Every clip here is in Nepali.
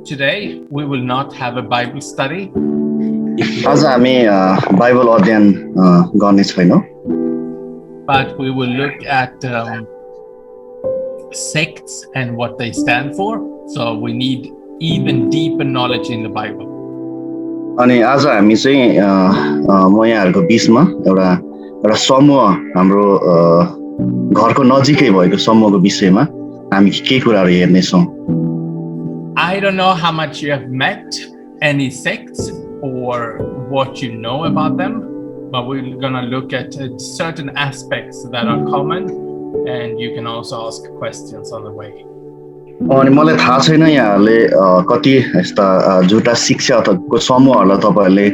Today, we will not have a Bible study, आज हामी बाइबल अध्ययन गर्ने छैनौँ, but we will look at sects and what they stand for. So we need even deeper knowledge in the Bible. अनि आज हामी चाहिँ म यहाँहरूको बिचमा एउटा समूह हाम्रो घरको नजिकै भएको समूहको विषयमा हामी के कुराहरू हेर्नेछौँ। I don't know how much you have met any sects or what you know about them, but we're gonna look at certain aspects that are common, and you can also ask questions on the way. अनि मलाई थाहा छैन यहाँहरूले कति यस्ता झुटा शिक्षा अथवा समूहहरूलाई तपाईँहरूले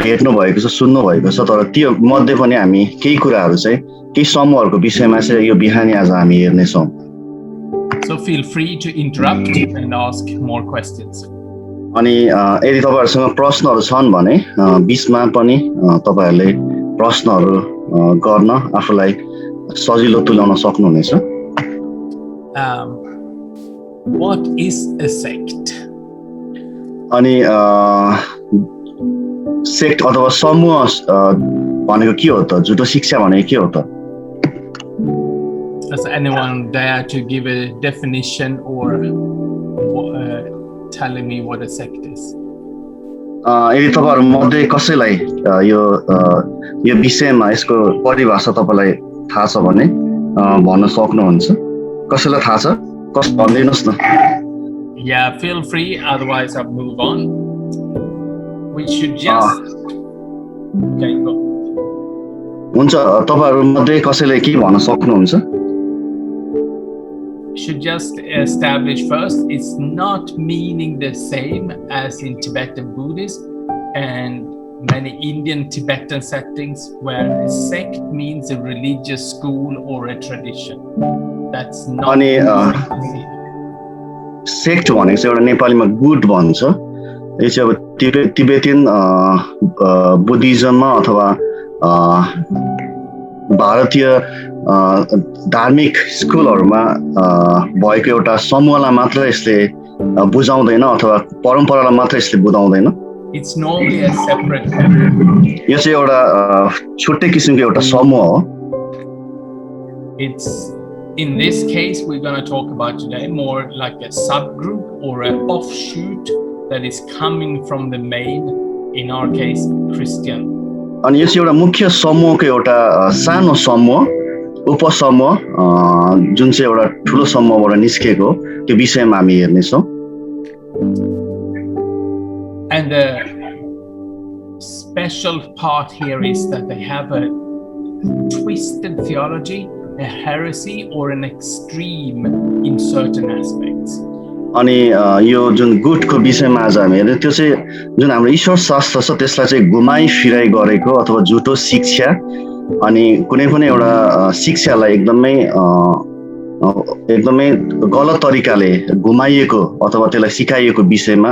भेट्नु भएको छ, सुन्नु भएको छ, तर त्यो मध्ये पनि हामी केही कुराहरू चाहिँ केही समूहहरूको विषयमा चाहिँ यो बिहानी आज हामी हेर्नेछौँ। So feel free to interrupt and ask more questions. अनि यदि तपाईहरुसँग प्रश्नहरू छन् भने बीचमा पनि तपाईहरुले प्रश्नहरू गर्न आफूलाई सजिलो तुल्याउन सक्नुहुनेछ। What is a sect? अनि सेक्ट अथवा समूह भनेको के हो त? झुटो शिक्षा भनेको के हो त? Does anyone dare to give a definition or telling me what a sect is? यदि तपाईहरु मध्ये कसैलाई यो विषयमा यसको परिभाषा तपाईलाई थाहा छ भने भन्न सक्नुहुन्छ। कसैलाई थाहा छ? कस भन्दिनुस् न। Yeah, feel free, otherwise I'll move on. We should just Okay, go. हुन्छ, तपाईहरु मध्ये कसैले के भन्न सक्नुहुन्छ? Should just establish first, it's not meaning the same as in Tibetan Buddhism and many Indian Tibetan settings where a sect means a religious school or a tradition. That's not अनि सेक्ट भनेको चाहिँ एउटा नेपालीमा गुट भन्छ। यो चाहिँ अब तिब्बतियन बुद्धिज्ममा अथवा भारतीय धार्मिक स्कुलहरुमा भएको एउटा समूहलाई मात्र यसले बुझाउँदैन अथवा परम्परालाई मात्र यसले बुझाउँदैन। It's normally a separate यो चाहिँ एउटा छुट्टै किसिमको एउटा समूह हो। It's in this case we're going to talk about today more like a subgroup or an offshoot that is coming from the main, in our case, Christian. अनि यो चाहिँ एउटा मुख्य समूहको एउटा सानो समूह, उपसमूह जुन चाहिँ एउटा ठुलो समूहबाट निस्केको त्यो विषयमा हामी हेर्नेछौँ। And the special part here is that they have a twisted theology, a heresy or an extreme in certain aspects. अनि यो जुन गुटको विषयमा आज हामी हेर्दै त्यो चाहिँ जुन हाम्रो ईश्वर शास्त्र छ त्यसलाई चाहिँ घुमाई फिराई गरेको अथवा झुटो शिक्षा अनि कुनै पनि एउटा शिक्षालाई एकदमै गलत तरिकाले घुमाइएको अथवा त्यसलाई सिकाइएको विषयमा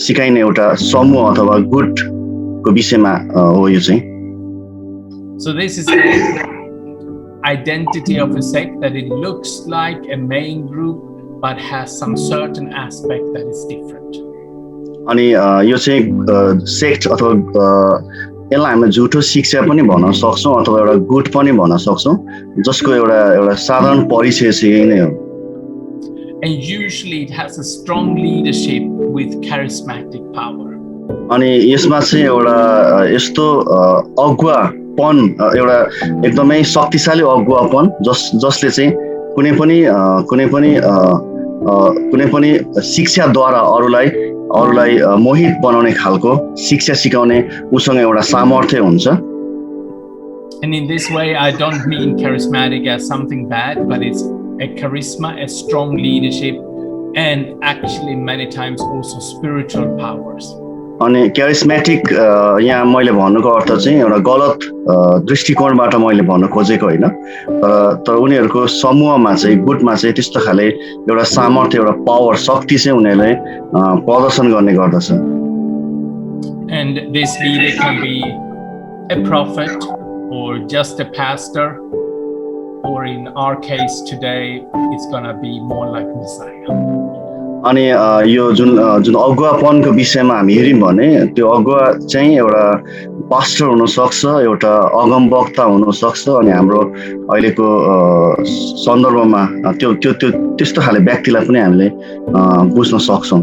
सिकाइने एउटा समूह अथवा गुटको विषयमा हो यो चाहिँ। So this is the identity of a sect, that it looks like a main group but has some certain aspect that is different. अनि यो चाहिँ सेक्ट अथवा यसलाई हामी झुटो शिक्षा पनि भन्न सक्छौं अथवा एउटा गुट पनि भन्न सक्छौं जसको एउटा साधारण परिचय चाहिँ यही नै हो। And usually it has a strong leadership with charismatic power. अनि यसमा चाहिँ एउटा यस्तो अगुवापन एउटा एकदमै शक्तिशाली अगुवापन जसले चाहिँ कुनै पनि शिक्षाद्वारा अरूलाई मोहित बनाउने खालको शिक्षा सिकाउने उसँग एउटा सामर्थ्य हुन्छ। And in this way I don't mean charismatic as something bad, but it's a charisma, a strong leadership, and actually many times also spiritual powers. अनि क्यारिस्मेटिक यहाँ मैले भन्नुको अर्थ चाहिँ एउटा गलत दृष्टिकोणबाट मैले भन्न खोजेको होइन, तर उनीहरूको समूहमा चाहिँ गुटमा चाहिँ त्यस्तो खाले एउटा सामर्थ्य एउटा पावर शक्ति चाहिँ उनीहरूले प्रदर्शन गर्ने गर्दछ। And this leader can be a prophet or just a pastor, or in our case today it's going to be more like Messiah. अनि यो जुन अगुवापनको विषयमा हामी हेर्यौँ भने त्यो अगुवा चाहिँ एउटा पास्टर हुनसक्छ, एउटा अगमवक्ता हुनसक्छ, अनि हाम्रो अहिलेको सन्दर्भमा त्यो त्यो त्यो त्यस्तो खाले व्यक्तिलाई पनि हामीले बुझ्न सक्छौँ।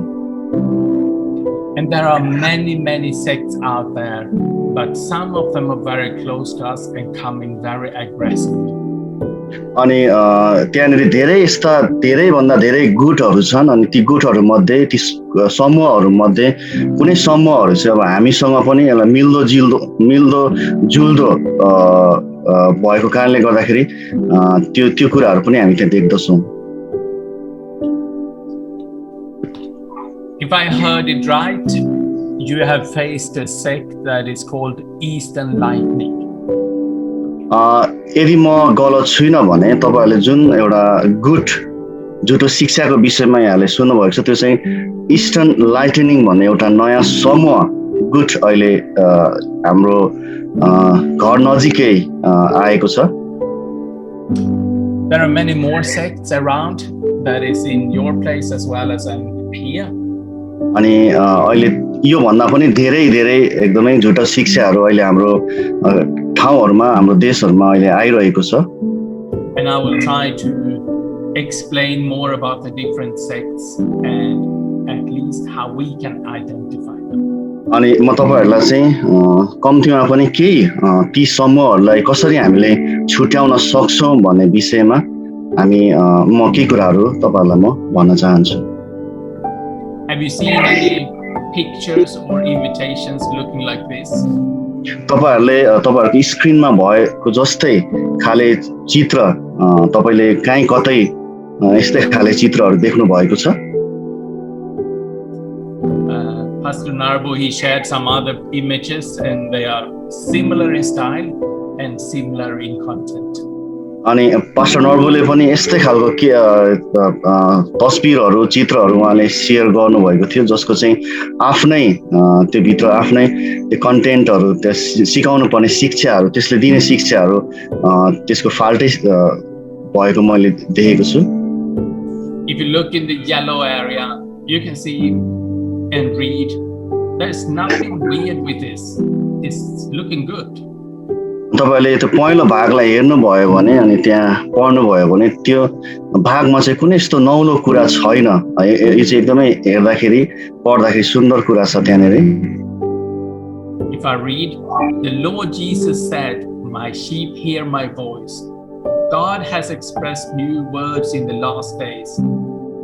And there are many sects out there, but some of them are very close to us and coming very aggressively. अनि त्यहाँनिर धेरैभन्दा धेरै गुटहरू छन्, अनि ती गुटहरू मध्ये ती समूहहरू मध्ये कुनै समूहहरू चाहिँ अब हामीसँग पनि यसलाई मिल्दो जुल्दो भएको कारणले गर्दाखेरि त्यो कुराहरू पनि हामी त्यहाँ देख्दछौँ। If I heard it right, you have faced a sect that is called Eastern Lightning. यदि म गलत छुइनँ भने तपाईहरुले जुन एउटा गुट जुटो शिक्षाको विषयमा यहाँले सुन्नुभएको छ त्यो चाहिँ इस्टर्न लाइटनिङ भन्ने एउटा नयाँ समूह गुट अहिले हाम्रो घर नजिकै आएको छ। There are many more sects around that is in your place as well as in here. अनि अहिले यो भन्दा पनि धेरै एकदमै झुटा शिक्षाहरू अहिले हाम्रो ठाउँहरुमा हाम्रो देशहरुमा अहिले आइरहेको छ। And I will try to explain more about the different sects and at least how we can identify them. अनि म तपाईहरुलाई चाहिँ कम्तीमा पनि केही ती समूहहरुलाई कसरी हामीले छुट्याउन सक्छौं भन्ने विषयमा हामी म केही कुराहरु तपाईहरुलाई म भन्न चाहन्छु। Have you seen any pictures or invitations looking like this? तपाईहरुको स्क्रिनमा भएको जस्तै खाले चित्र तपाईले कहीँ कतै यस्तै खाले चित्रहरु देख्नु भएको छ? Pastor Narbo, he shared some other images and they are similar in style and similar in content. अनि पास्टर नर्बोले पनि यस्तै खालको के तस्बिरहरु चित्रहरु उहाँले शेयर गर्नु भएको थियो जसको चाहिँ आफ्नै त्यो भित्र आफ्नै त्यो कन्टेन्टहरु त्यो सिकाउनु पर्ने शिक्षाहरु त्यसले दिने शिक्षाहरु त्यसको फाल्टै भएको मैले देखेको छु। If you look in the yellow area, you can see and read. There's nothing weird with this. It's looking good. तपाईले त्यो पहिलो भागलाई हेर्नु भयो भने अनि त्यहाँ पढ्नु भयो भने त्यो भागमा चाहिँ कुनै यस्तो नौलो कुरा छैन। यो चाहिँ एकदमै हेर्दाखेरि पढ्दाखेरि सुन्दर कुरा छ त्यहाँनेर। If I read, the Lord Jesus said, "My sheep hear my voice." God has expressed new words in the last days.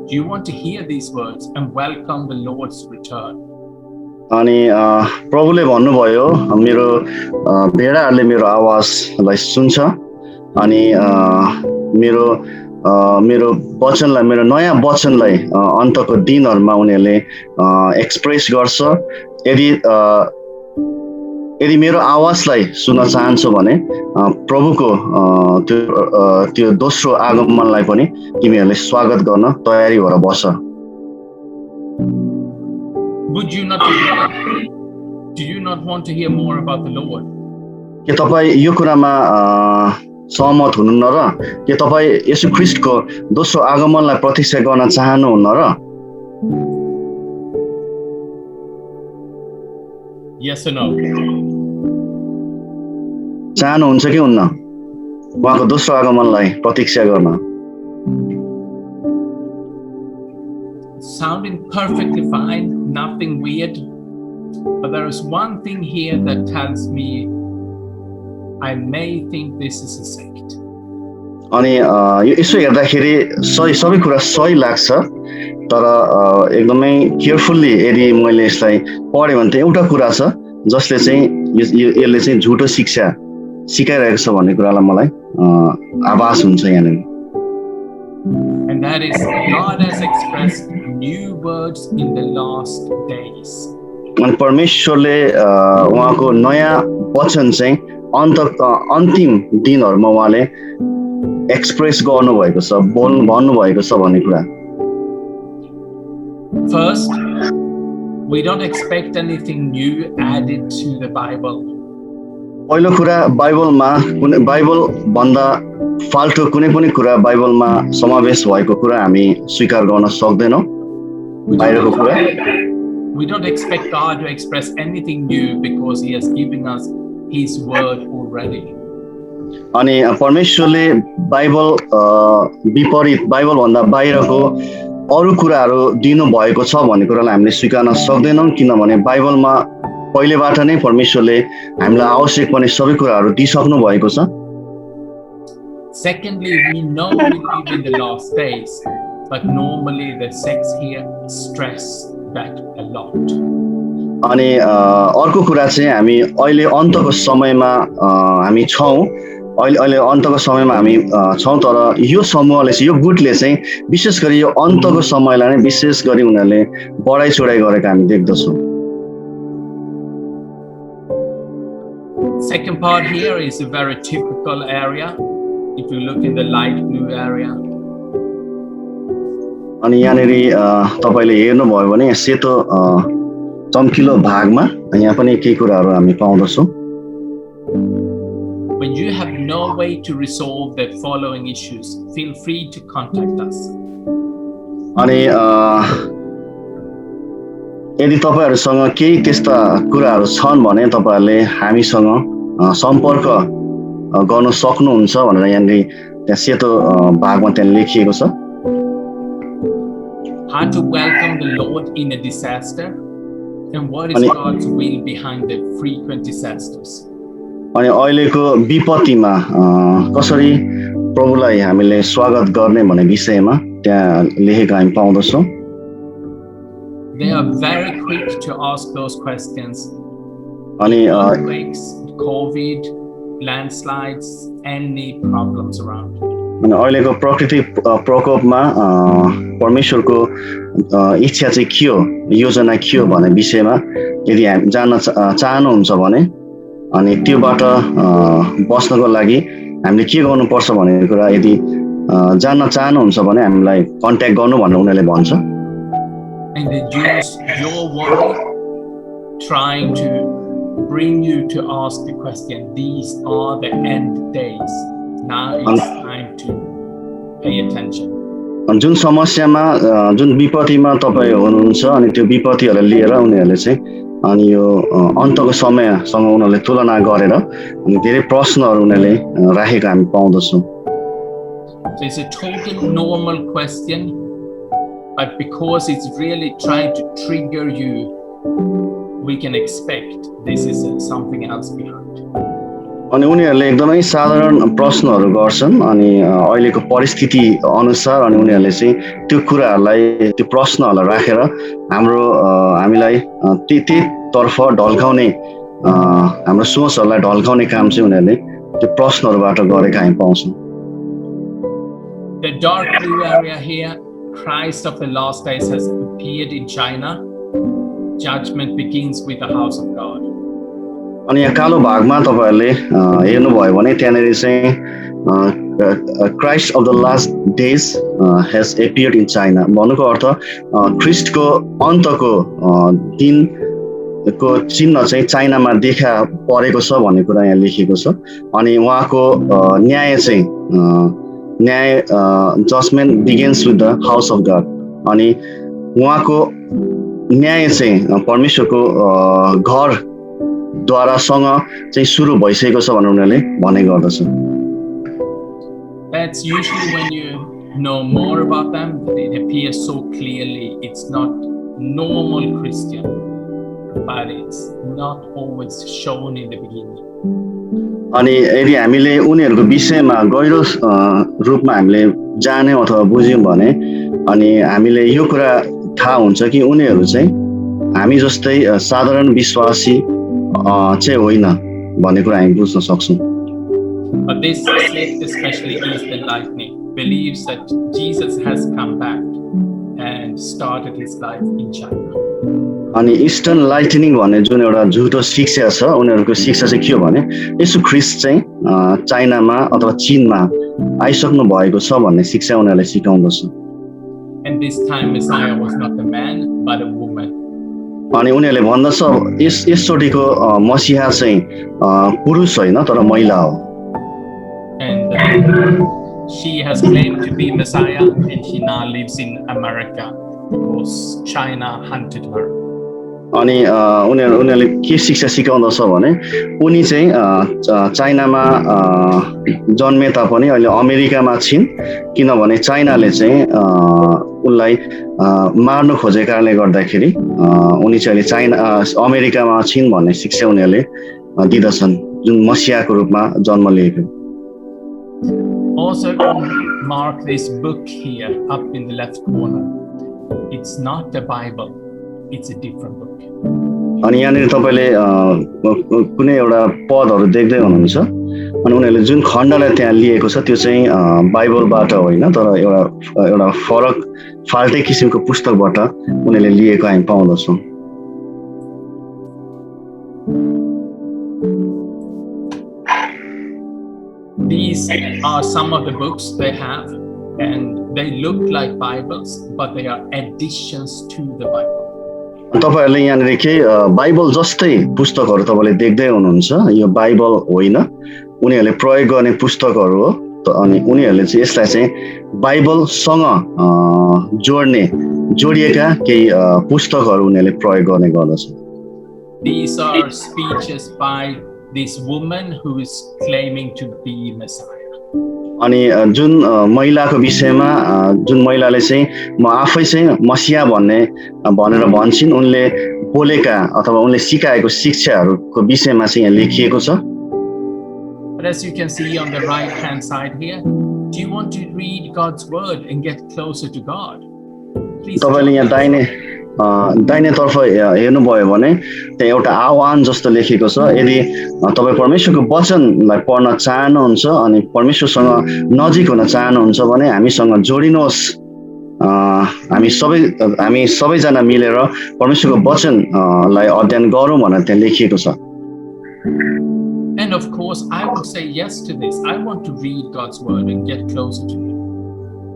Do you want to hear these words and welcome the Lord's return? अनि प्रभुले भन्नुभयो मेरो भेडाहरूले मेरो आवाजलाई सुन्छ अनि मेरो वचनलाई मेरो नयाँ वचनलाई अन्तको दिनहरुमा उनीहरुले एक्सप्रेस गर्छ। यदि मेरो आवाजलाई सुन्न चाहन्छौ भने प्रभुको त्यो दोस्रो आगमनलाई पनि तिमीहरुले स्वागत गर्न तयारी भएर बस। Would you not? Do you not want to hear more about the Lord? के तपाई यो कुरामा सहमत हुनुहुन्न र के तपाई येशू ख्रीष्टको दोस्रो आगमनलाई प्रतीक्षा गर्न चाहनुहुन्न र? Yes or no? चाहनुहुन्छ कि हुन्न उहाँको दोस्रो आगमनलाई प्रतीक्षा गर्न? Sounding perfectly fine, nothing weird. But there is one thing here that tells me I may think this is a sect. अनि यसो हेर्दाखेरि सबै कुरा सही लाग्छ तर एकदमै केयरफुल्ली यदि मैले यसलाई पढे भने त एउटा कुरा छ जसले चाहिँ यसले चाहिँ झुटो शिक्षा सिकाइरहेको छ भन्ने कुरालाई मलाई आभास हुन्छ यहाँनिर। And that is God has expressed new words in the last days. अनि परमेश्वरले उहाँको नयाँ वचन चाहिँ अन्तिम दिनहरुमा उहाँले एक्सप्रेस गर्नु भएको छ भन्नु भएको छ भन्ने कुरा। First, we don't expect anything new added to the Bible. पहिलो कुरा बाइबल भन्दा फाल्टो कुनै पनि कुरा बाइबलमा समावेश भएको कुरा हामी स्वीकार गर्न सक्दैनौं। बाहिरको कुरा We don't expect God to express anything new because He has given us His word already. अनि परमेश्वरले बाइबल विपरीत बाइबल भन्दा बाहिरको अरू कुराहरू दिनु भएको छ भन्ने कुरालाई हामीले स्वीकार्न सक्दैनौँ किनभने बाइबलमा पहिलेबाट नै परमेश्वरले हामीलाई आवश्यक पर्ने सबै कुराहरू दिइसक्नु भएको छ Secondly, we know we live in the last days, but normally the sects here stress that a lot. अनि अर्को कुरा चाहिँ हामी अहिले अन्तको समयमा हामी छौँ अहिले अन्तको समयमा हामी छौँ तर यो समूहले चाहिँ यो गुटले चाहिँ विशेष गरी यो अन्तको समयलाई नै विशेष गरी उनीहरूले बढाइ चढाइ गरेको हामी देख्दछौँ Second part here is a very typical area. If you look in the light blue area. अनि यहाँनेरि तपाईले हेर्नुभयो भने सेतो चम्किलो भागमा यहाँ पनि केही कुराहरू हामी पाउँदछौँ When you have no way to resolve the following issues, feel free to contact us. अनि यदि तपाईहरुसँग केही त्यस्ता कुराहरू छन् भने तपाईहरुले हामीसँग सम्पर्क गर्न सक्नुहुन्छ भनेर यहाँनिर त्यहाँ सेतो भागमा त्यहाँ लेखिएको छ How to welcome the Lord in a disaster and what is God's will behind the frequent disasters. अनि अहिलेको विपत्तिमा कसरी प्रभुलाई हामीले स्वागत गर्ने भन्ने विषयमा त्यहाँ लेखेको हामी पाउँदछौँ They are very quick to ask those questions. अनि earthquakes, COVID, landslides, any problems around. अनि अहिलेको प्रकृति प्रकोपमा परमेश्वरको इच्छा चाहिँ के हो योजना के हो भन्ने विषयमा यदि हामी जान्न चाहनुहुन्छ भने अनि त्योबाट बस्नको लागि हामीले के गर्नुपर्छ भन्ने कुरा यदि जान्न चाहनुहुन्छ भने हामीलाई कन्ट्याक्ट गर्नु भनेर उनीहरूले भन्छ And they use your worry trying to bring you to ask the question, these are the end days. Now it's time to pay attention. जुन समस्यामा जुन विपत्तिमा तपाई हुनुहुन्छ अनि त्यो विपत्तिहरुलाई लिएर उनीहरुले चाहिँ अनि यो अन्तको समयसँग उनीहरुले तुलना गरेर अनि धेरै प्रश्नहरु उनीहरुले राखेको हामी पाउँदछौं So it's a total normal question, but because it's really trying to trigger you, we can expect this is something else behind. अनि उनीहरुले एकदमै साधारण प्रश्नहरु गर्छन् अनि अहिलेको परिस्थिति अनुसार अनि उनीहरुले चाहिँ त्यो कुराहरुलाई त्यो प्रश्नहरुलाई राखेर हाम्रो हामीलाई त्यही तर्फ ढल्काउने हाम्रो सोचहरुलाई ढल्काउने काम चाहिँ उनीहरुले त्यो प्रश्नहरुबाट गरेका हामी पाउँछौं The dark blue area here, Christ of the last days has appeared in China. Judgment begins with the house of God. अनि यहाँ कालो भागमा तपाईहरुले हेर्नुभयो भने त्यहाँनेरि चाहिँ Christ of the last days has appeared in China भन्नुको अर्थ ख्रीष्टको अन्तको दिनको चिन्ह चाहिँ चाइनामा देखा परेको छ भन्ने कुरा यहाँ लेखिएको छ अनि उहाँको न्याय चाहिँ न्याय judgement begins with the house of God अनि उहाँको न्याय चाहिँ परमेश्वरको घर द्वारासँग चाहिँ सुरु भइसकेको छ भनेर उनीहरुले भन्ने गर्दछ That's usually when you know more about them, it appears so clearly. It's not normal Christian, but it's not always shown in the beginning. अनि यदि हामीले उनीहरुको विषयमा गहिरो रूपमा हामीले जाने अथवा बुझ्यौं भने अनि हामीले यो कुरा थाहा हुन्छ कि उनीहरु चाहिँ हामी जस्तै साधारण विश्वासी चाहिँ होइन भन्ने कुरा हामी बुझ्न सक्छौं But this sect, especially Eastern Lightning, believes that Jesus has come back and started his life in China. अनि ईस्टर्न लाइटनिङ भन्ने जुन एउटा झुटो शिक्षा छ उनीहरुको शिक्षा चाहिँ के हो भने येशू ख्रीष्ट चाहिँ चाइनामा अथवा चीनमा आइसक्नु भएको छ भन्ने शिक्षा उनीहरुले सिकाउँदछ And this time Messiah was not a man but a woman. अनि उनीहरुले भन्दछ यसचोटिको मसीहा चाहिँ पुरुष होइन तर महिला हो And she has claimed to be Messiah and she now lives in America because China hunted her. अनि उनीहरूले के शिक्षा सिकाउँदछ भने उनी चाहिँ चाइनामा जन्मे तापनि अहिले अमेरिकामा छिन् किनभने चाइनाले चाहिँ उनलाई मार्न खोजेको कारणले गर्दाखेरि उनी चाहिँ अहिले चाइना अमेरिकामा छिन् भन्ने शिक्षा उनीहरूले दिदछन् जुन मसियाको रूपमा जन्म लिएको. Also mark this book here up in the left corner. It's not the Bible. It's a different book. अनि यहाँनिर तपाईले कुनै एउटा पदहरू देख्दै हुनुहुन्छ अनि उनीहरूले जुन खण्डलाई त्यहाँ लिएको छ त्यो चाहिँ बाइबलबाट होइन तर एउटा फरक फाल्टै किसिमको पुस्तकबाट उनीहरूले लिएको हामी पाउँदछौँ. These are some of the books they have, and they look like Bibles, but they are additions to the Bible. तपाईहरुले यहाँनिर के बाइबल जस्तै पुस्तकहरू तपाईले देख्दै हुनुहुन्छ. यो बाइबल होइन, उनीहरूले प्रयोग गर्ने पुस्तकहरू हो. अनि उनीहरूले चाहिँ यसलाई चाहिँ बाइबलसँग जोडिएका केही पुस्तकहरू उनीहरूले प्रयोग गर्ने गर्दछ. These are speeches by this woman who is claiming to be Messiah. अनि जुन महिलाको विषयमा जुन महिलाले चाहिँ म आफै चाहिँ मसिया भनेर भन्छिन् उनले बोलेका अथवा उनले सिकाएको शिक्षाहरूको विषयमा चाहिँ यहाँ लेखिएको छ. But as you can see on the right hand side here, do you want to read God's word and get closer to God? Please. तपाईले यहाँ दाहिने तर्फ हेर्नुभयो भने त्यहाँ एउटा आह्वान जस्तो लेखेको छ. यदि तपाईँ परमेश्वरको वचनलाई पढ्न चाहनुहुन्छ अनि परमेश्वरसँग नजिक हुन चाहनुहुन्छ भने हामीसँग जोडिनुहोस्. हामी सबैजना मिलेर परमेश्वरको वचनलाई अध्ययन गरौँ भनेर त्यहाँ लेखिएको छ. And of course, I would say yes to this. I want to read God's word and get closer to Him.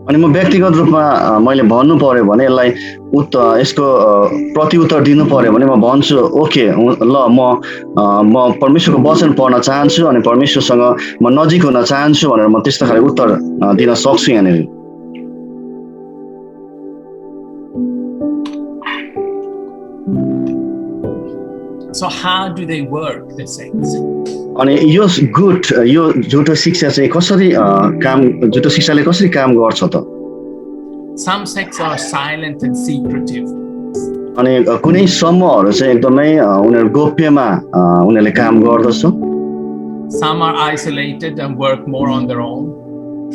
अनि म व्यक्तिगत रूपमा मैले भन्नु पर्यो भने यसलाई यसको प्रतिउत्तर दिनु पर्यो भने म भन्छु ओके ल म परमेश्वरको वचन पढ्न चाहन्छु अनि परमेश्वरसँग म नजिक हुन चाहन्छु भनेर म त्यस्तो खाले उत्तर दिन सक्छु यहाँनिर. So how do they work, the saints? अनि यो झुटो शिक्षा चाहिँ झुटो शिक्षाले कसरी काम गर्छ त? Some sects are silent and secretive. अनि कुनै समूहहरू चाहिँ एकदमै उनीहरू गोप्यमा उनीहरूले काम गर्दछ. Some are isolated and work more on their own.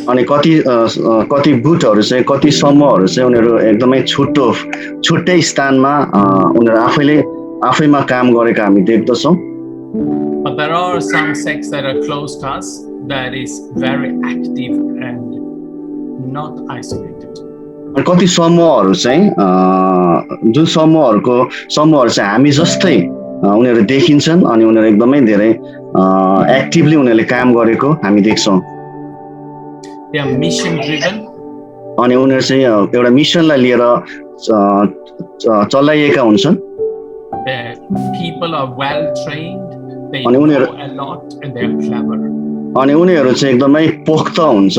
अनि कति गुटहरू चाहिँ कति समूहहरू चाहिँ उनीहरू एकदमै छुट्टै स्थानमा उनीहरू आफैमा काम गरेका हामी देख्दछौँ. But there are some sects that are close to us that is very active and not isolated. कति समूहहरू चाहिँ जुन समूहहरू चाहिँ हामी जस्तै उनीहरू देखिन्छन् अनि उनीहरू एकदमै धेरै एक्टिभली उनीहरूले काम गरेको हामी देख्छौँ. They are mission driven. अनि उनीहरू चाहिँ एउटा मिसनलाई लिएर चलाइएका हुन्छन्. People are well trained. They know a lot and they are clever. अनि उनीहरू चाहिँ एकदमै पोख्त हुन्छ,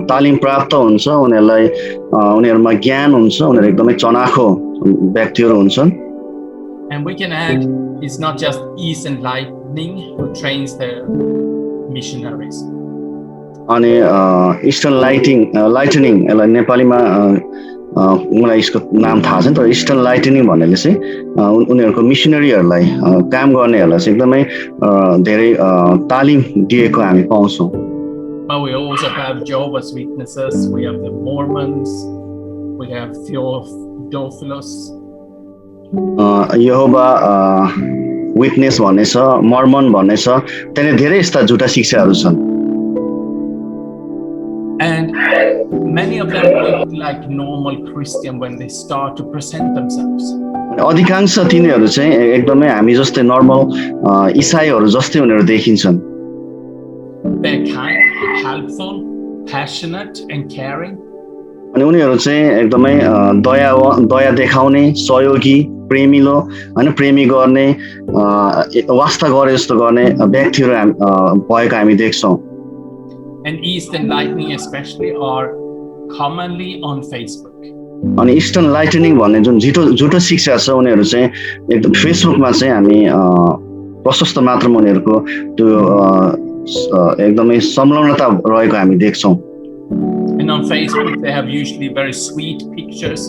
तालिम प्राप्त हुन्छ, उनीहरुमा ज्ञान हुन्छ, उनीहरू एकदमै चनाखो व्यक्तिहरू हुन्छन्. And we can add, it's not just Eastern Lightning who trains the missionaries. अनि इस्टर्न लाइटनिङ यसलाई नेपालीमा मलाई यसको नाम थाहा छैन तर इस्टर्न लाइटनिङ भन्नेले चाहिँ उनीहरूको मिसनरीहरूलाई काम गर्नेहरूलाई चाहिँ एकदमै धेरै तालिम दिएको हामी पाउँछौँ. But we also have Jehovah's Witnesses, we have the Mormons, we have Theophilus. Jehovah witness भन्ने छ, मर्मन भन्ने छ, त्यहाँ धेरै यस्ता झुटा शिक्षाहरू छन्. And many of them look like normal Christian when they start to present themselves. अधिकांश तिनीहरू चाहिँ एकदमै हामी जस्तै नर्मल इसाईहरू जस्तै उनीहरू देखिन्छन्. They're kind, helpful, passionate and caring. अनि उनीहरू चाहिँ एकदमै दया देखाउने, सहयोगी, प्रेमिलो हैन प्रेमी गर्ने, वास्ता गरे जस्तो गर्ने व्यक्तिहरू भएको हामी देख्छौँ. And Eastern Lightning especially are commonly on Facebook. अनि इस्टर्न लाइटनिङ भन्ने जुन झुटो शिक्षा छ उनीहरू चाहिँ एकदम फेसबुकमा चाहिँ हामी प्रशस्त मात्रामा उनीहरूको त्यो एकदमै संलग्नता रहेको हामी देख्छौँ. And on Facebook they have usually very sweet pictures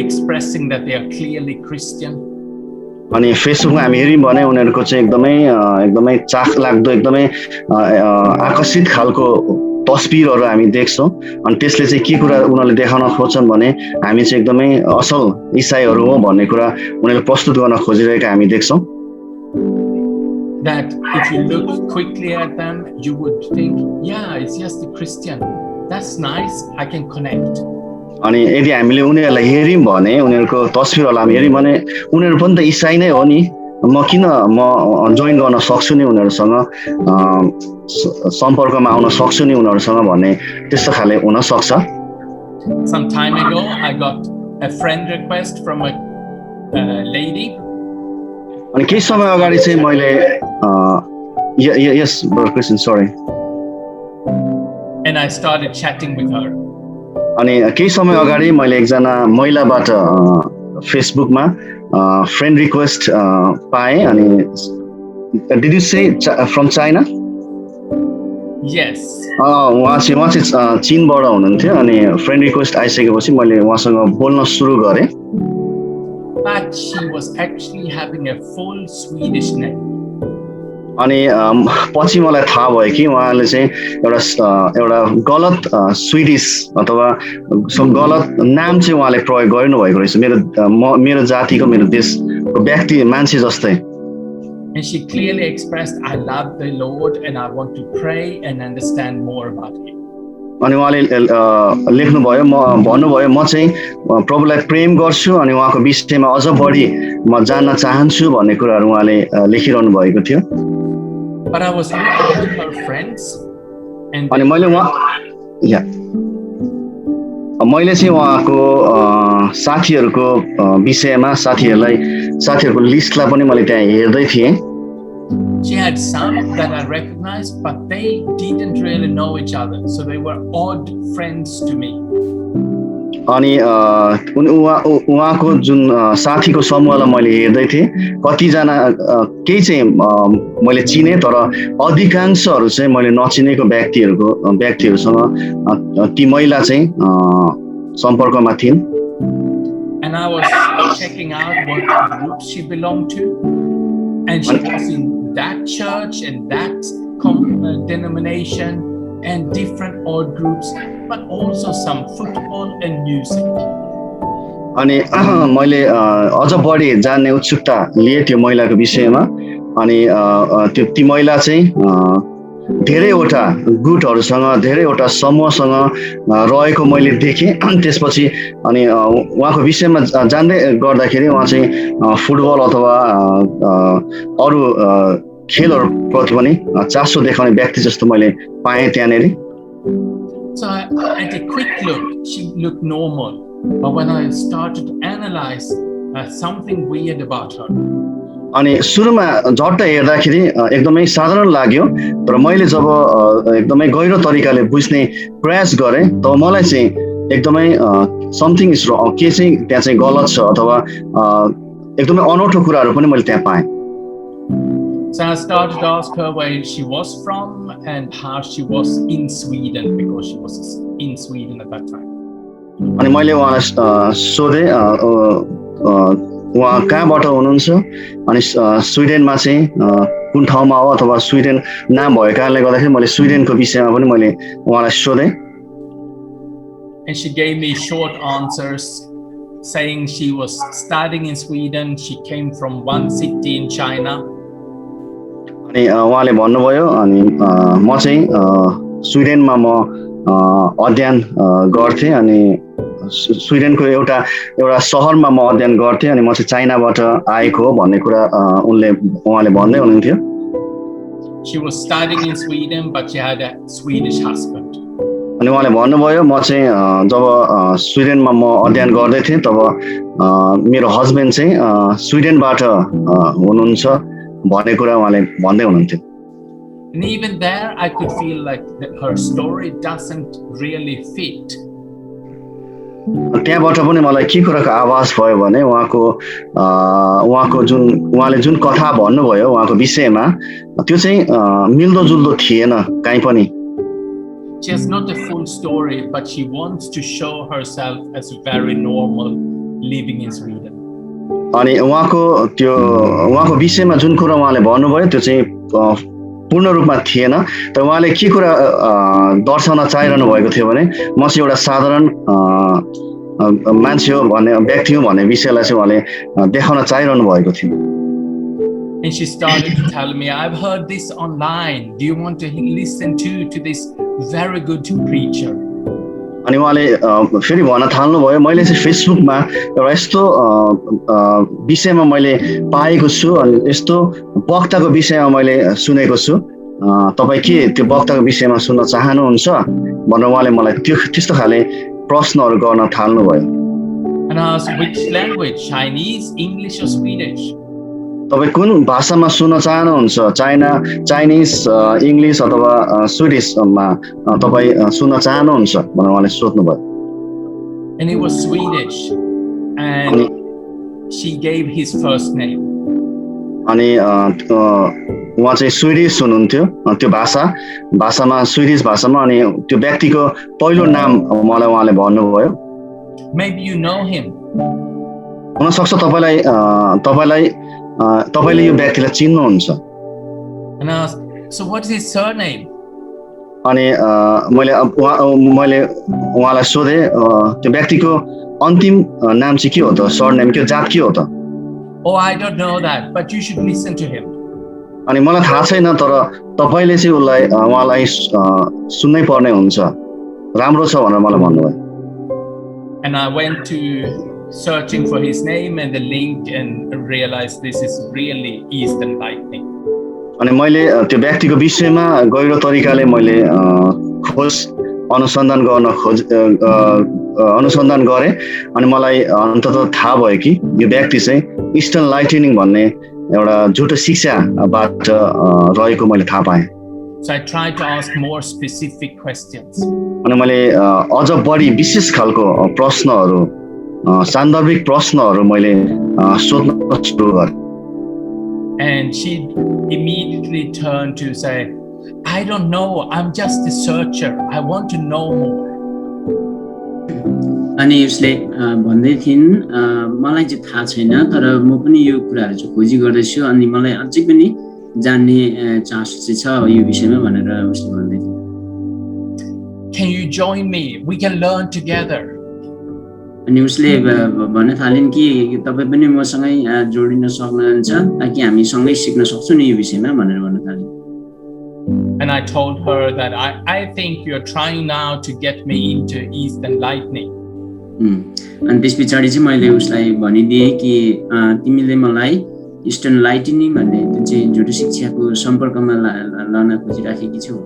expressing that they are clearly Christian. अनि फेसबुकमा हामी हेर्यौँ भने उनीहरूको चाहिँ एकदमै चाख लाग्दो एकदमै आकर्षित खालको तस्बिरहरू हामी देख्छौँ. अनि त्यसले चाहिँ के कुरा उनीहरूले देखाउन खोज्छन् भने हामी चाहिँ एकदमै असल इसाईहरू हो भन्ने कुरा उनीहरूले प्रस्तुत गर्न खोजिरहेका हामी देख्छौँ. That if you look quickly at them, you would think, yeah, it's just a Christian. That's nice. I can connect. अनि यदि हामीले उनीहरूलाई हेर्यौँ भने उनीहरूको तस्बिरहरूलाई हामी हेर्यौँ भने उनीहरू पनि त इसाई नै हो नि, म जोइन गर्न सक्छु नि उनीहरूसँग सम्पर्कमा आउन सक्छु नि उनीहरूसँग भन्ने त्यस्तो खाले हुन सक्छ. Some time ago I got a friend request from a lady. अनि केही समय अगाडि चाहिँ मैले yes brother Christian, sorry. And I started chatting with her. अनि केही समय अगाडि मैले एकजना महिलाबाट फेसबुकमा फ्रेन्ड रिक्वेस्ट पाएँ. अनि did you say from China? Yes. उहाँ चाहिँ चीनबाट हुनुहुन्थ्यो. अनि फ्रेन्ड रिक्वेस्ट आइसकेपछि मैले उहाँसँग बोल्न सुरु गरेँ. But she was actually having a full Swedish name. अनि पछि मलाई थाहा भयो कि उहाँले चाहिँ एउटा गलत स्विडिश अथवा गलत नाम चाहिँ उहाँले प्रयोग गर्नु भएको रहेछ मेरो जातिको मेरो देशको व्यक्ति मान्छे जस्तै. And she clearly expressed, I love the Lord and I want to pray and understand more about him. अनि उहाँले लेख्नुभयो, भन्नुभयो म चाहिँ प्रभुलाई प्रेम गर्छु अनि उहाँको विषयमा अझ बढी म जान्न चाहन्छु भन्ने कुराहरू उहाँले लेखिरहनु भएको थियो. But I was looking at her friends and अनि मैले चाहिँ उहाँको साथीहरूको विषयमा साथीहरूको लिस्टलाई पनि मैले त्यहाँ हेर्दै थिएँ. She had some that I recognized, but they didn't really know each other, so they were odd friends to me. अनि उहाँको जुन साथीको समूहलाई मैले हेर्दै थिएँ, कतिजना केही चाहिँ मैले चिने तर अधिकांशहरू चाहिँ मैले नचिनेको व्यक्तिहरूसँग ती महिला चाहिँ सम्पर्कमा थिइन्. And I was checking out what group she belonged to, and she was in that church and that denomination and different odd groups, but also some football and music. अनि मैले अझ बढी जान्ने उत्सुकता लिए त्यो महिलाको विषयमा. अनि ती महिला चाहिँ धेरैवटा गुटहरूसँग धेरैवटा समूहसँग रहेको मैले देखेँ. त्यसपछि अनि उहाँको विषयमा जान्दै गर्दाखेरि उहाँ चाहिँ फुटबल अथवा अरू खेलहरूप्रति पनि चासो देखाउने व्यक्ति जस्तो मैले पाएँ त्यहाँनेरि. So at a quick look, she looked normal, but when I started to analyze something weird about her. अनि सुरुमा झट्ट हेर्दाखेरि एकदमै साधारण लाग्यो, तर मैले जब एकदमै गहिरो तरिकाले बुझ्ने प्रयास गरेँ तब मलाई चाहिँ एकदमै समथिङ इज रङ, के चाहिँ त्यहाँ चाहिँ गलत छ अथवा एकदमै अनौठो कुराहरू पनि मैले त्यहाँ पाएँ. So I started to ask her where she was from and how she was in Sweden, because she was in Sweden at that time. अनि मैले उहाँलाई सोधेँ उहाँ कहाँबाट हुनुहुन्छ अनि स्विडेनमा चाहिँ कुन ठाउँमा हो अथवा स्विडेन नाम भएको कारणले गर्दाखेरि मैले स्विडेनको विषयमा पनि मैले उहाँलाई सोधेँ. And she gave me short answers saying she was studying in Sweden, she came from one city in China. अनि उहाँले भन्नुभयो अनि म चाहिँ स्विडेनमा म अध्ययन गर्थेँ अनि स्विडेनको एउटा शहरमा म अध्ययन गर्थेँ अनि म चाहिँ चाइनाबाट आएको हो भन्ने कुरा उहाँले भन्दै हुनुहुन्थ्यो. She was studying in Sweden but she had a Swedish husband. अनि उहाँले भन्नुभयो म चाहिँ जब स्विडेनमा म अध्ययन गर्दै थिएँ तब मेरो हस्बेन्ड चाहिँ स्विडेनबाट हुनुहुन्छ भन्ने कुरा उहाँले भन्दै हुनुहुन्थ्यो. And even there I could feel like her story doesn't really fit. त्यहाँबाट पनि मलाई के कुराको आभास भयो भने उहाँको उहाँले जुन कथा भन्नुभयो उहाँको विषयमा त्यो चाहिँ मिल्दोजुल्दो थिएन कहीँ पनि. She has not a full story, but she wants to show herself as very normal living in Sweden. अनि उहाँको विषयमा जुन कुरा उहाँले भन्नुभयो त्यो चाहिँ पूर्ण रूपमा थिएन. तर उहाँले के कुरा दर्शाउन चाहिरहनु भएको थियो भने म चाहिँ एउटा साधारण मान्छे हो भन्ने व्यक्ति हो भन्ने विषयलाई चाहिँ उहाँले देखाउन चाहिरहनु भएको थियो. And she started to tell me, I've heard this online. Do you want to listen to this very good preacher? अनि उहाँले फेरि भन्न थाल्नुभयो मैले चाहिँ फेसबुकमा एउटा यस्तो विषयमा मैले पाएको छु अनि यस्तो वक्ताको विषयमा मैले सुनेको छु. तपाईँ के त्यो वक्ताको विषयमा सुन्न चाहनुहुन्छ भनेर उहाँले मलाई त्यस्तो खाले प्रश्नहरू गर्न थाल्नुभयो. And I asked, which language? Chinese, English or Swedish? तपाईँ कुन भाषामा सुन्न चाहनुहुन्छ? चाइनिज, इङ्ग्लिस अथवा स्विडिशमा तपाईँ सुन्न चाहनुहुन्छ भनेर उहाँले सोध्नुभयो. And it was Swedish and she gave his first name. अनि उहाँ चाहिँ स्विडिश हुनुहुन्थ्यो. त्यो भाषामा स्विडिश भाषामा अनि त्यो व्यक्तिको पहिलो नाम मलाई उहाँले भन्नुभयो. Maybe you know him. हुन सक्छ तपाईले यो व्यक्तिलाई चिन्नुहुन्छ. And I asked, so what is his surname? अनि मैले उहाँलाई सोधेँ त्यो व्यक्तिको अन्तिम नाम चाहिँ के हो त, सरनेम के हो, जात के हो त? Oh, I don't know that, but you should listen to him. अनि मलाई थाहा छैन तर तपाईले चाहिँ उहाँलाई सुन्नै पर्ने हुन्छ, राम्रो छ भनेर मलाई भन्नुभयो. And I went to searching for his name and the link and realized this is really Eastern Lightning. अनि मैले त्यो व्यक्तिको विषयमा गहिरो तरिकाले मैले खोज अनुसन्धान गरेँ अनि मलाई अन्ततः थाहा भयो कि यो व्यक्ति चाहिँ इस्टर्न लाइटनिङ भन्ने एउटा झुटो शिक्षाबाट रहेको मैले थाहा पाएँ. So I tried to ask more specific questions. अनि मैले अझ बढी विशेष खालको प्रश्नहरू, सान्दर्भिक प्रश्नहरू मैले सोध्न सुरु गरेँ. And she immediately turned to say, I don't know, I'm just a searcher. I want to know more. अनि उसले भन्दै थिइन् मलाई चाहिँ थाहा छैन तर म पनि यो कुराहरू चाहिँ खोजी गर्दैछु अनि मलाई अझै पनि जान्ने चासो चाहिँ छ यो विषयमा भनेर उसले भन्दै थियो. Can you join me? We can learn together. अनि उसले भन्न थालिन् कि तपाई पनि मसँगै जोडिन सक्नुहुन्छ ताकि हामी सँगै सिक्न सक्छौं नि यो विषयमा भनेर भन्न थालिन्. And I told her that I think you're trying now to get me into Eastern Lightning. अनि त्यसपछि चाहिँ मैले उसलाई भनिदिएँ कि तिमीले मलाई इस्टर्न लाइटनिङ भन्ने जुन चाहिँ झुटो शिक्षाको सम्पर्कमा लान खोजिराखेकी छौ.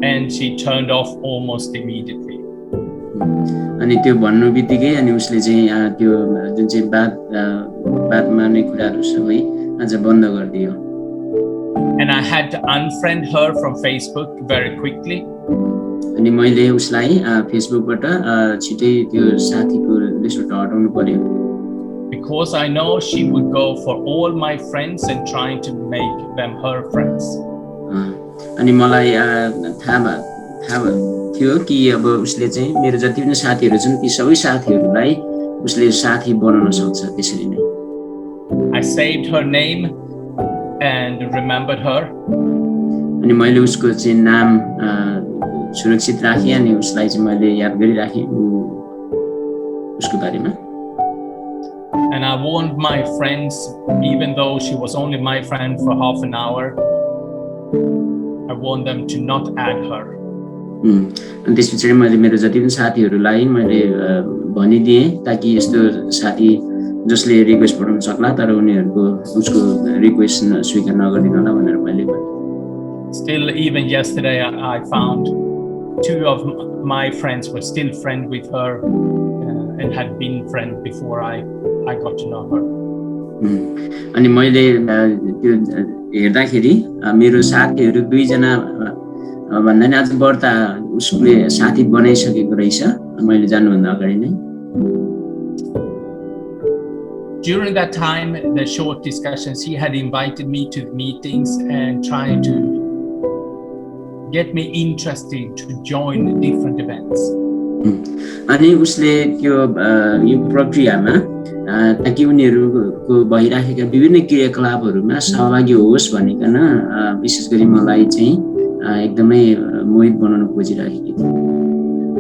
And she turned off almost immediately. अनि त्यो भन्नु बित्तिकै अनि उसले चाहिँ त्यो जुन चाहिँ बातमा नै कुराहरू सबै आज बन्द गरिदियो. And I had to unfriend her from Facebook very quickly. अनि मैले उसलाई फेसबुकबाट छिटै त्यो साथीको लिस्टबाट हटाउनु पर्यो. Because I know she would go for all my friends and trying to make them her friends. अनि मलाई थाहा थियो कि अब उसले चाहिँ मेरो जति पनि साथीहरू छन् ती सबै साथीहरूलाई उसले साथी बनाउन सक्छ त्यसरी नै. I saved her name and remembered her. अनि मैले उसको चाहिँ नाम सुरक्षित राखेँ अनि उसलाई चाहिँ मैले याद गरिराखेँ उसको बारेमा. And I warned my friends, even though she was only my friend for half an hour, I warned them to not add her. अनि त्यसपछि मैले मेरो जति पनि साथीहरूलाई मैले भनिदिएँ ताकि यस्तो साथी जसले रिक्वेस्ट पठाउन सक्ला तर उनीहरूको उसको रिक्वेस्ट स्वीकार नगरिदिनु होला भनेर मैले भने. Still, even yesterday, I found 2 of my friends were still friends with her and had been friends before I got to know her. अनि मैले त्यो हेर्दाखेरि मेरो साथीहरू 2 जना भन्दा नि अझ बढ्ता उसले साथी बनाइसकेको रहेछ मैले जानुभन्दा अगाडि नै। During that time, the short discussions, he had invited me to meetings and tried to get me interested to join different events. अनि उसले त्यो यो प्रक्रियामा ताकि उनीहरूको भइराखेका विभिन्न क्रियाकलापहरूमा सहभागी होस् भनिकन विशेष गरी मलाई चाहिँ एकदमै मोहित बनाउन खोजिरहेकी थिए।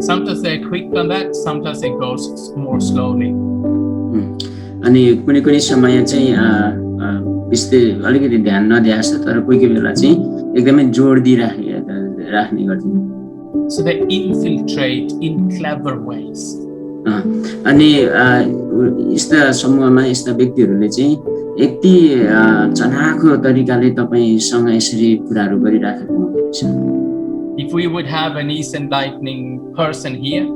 Sometimes they're quick on that, sometimes it goes more slowly. अनि कुनै कुनै समय चाहिँ विशेष अलिकति ध्यान नदिएछ तर कोही कोही बेला चाहिँ एकदमै जोड दिइराख्ने गर्छन्। So they infiltrate in clever ways. अनि यस्ता समूहमा यस्ता व्यक्तिहरूले चाहिँ यति चनाखो तरिकाले तपाईसँग यसरी कुराहरू गरिराखेको हुन्छ। If we would have an East Enlightening person here,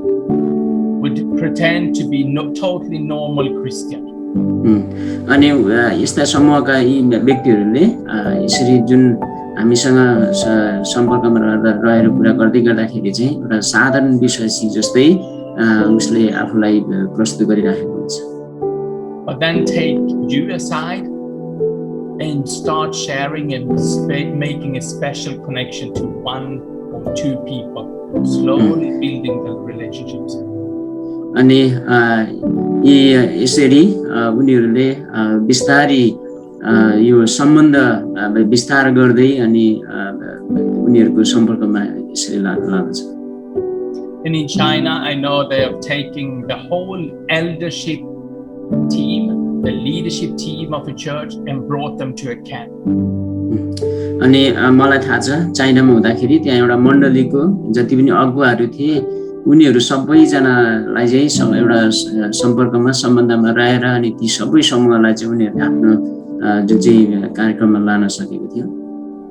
would pretend to be totally normal Christian. अनि यस्ता समूहका यी व्यक्तिहरूले यसरी जुन हामीसँग सम्पर्कमा रहेर कुरा गर्दाखेरि चाहिँ एउटा साधारण विश्वासी जस्तै उसले आफूलाई प्रस्तुत गरिराखेको हुन्छ। But then take you aside and start sharing and making a special connection to one or two people, slowly building the relationships. अनि यसरी उनीहरूले बिस्तारै यो सम्बन्ध विस्तार गर्दै अनि उनीहरूको सम्पर्कमा यसरी लाग्छ। And in China, I know they are taking the whole eldership team, the leadership team of a church, and brought them to a camp. अनि मलाई थाहा छ चाइनामा हुँदाखेरि त्यहाँ एउटा मण्डलीको जति पनि अगुवाहरू थिए उनीहरू सबैजनालाई चाहिँ एउटा सम्पर्कमा सम्बन्धमा रहेर अनि ती सबै समूहलाई चाहिँ उनीहरूले आफ्नो जुन चाहिँ कार्यक्रममा लान सकेको थियो।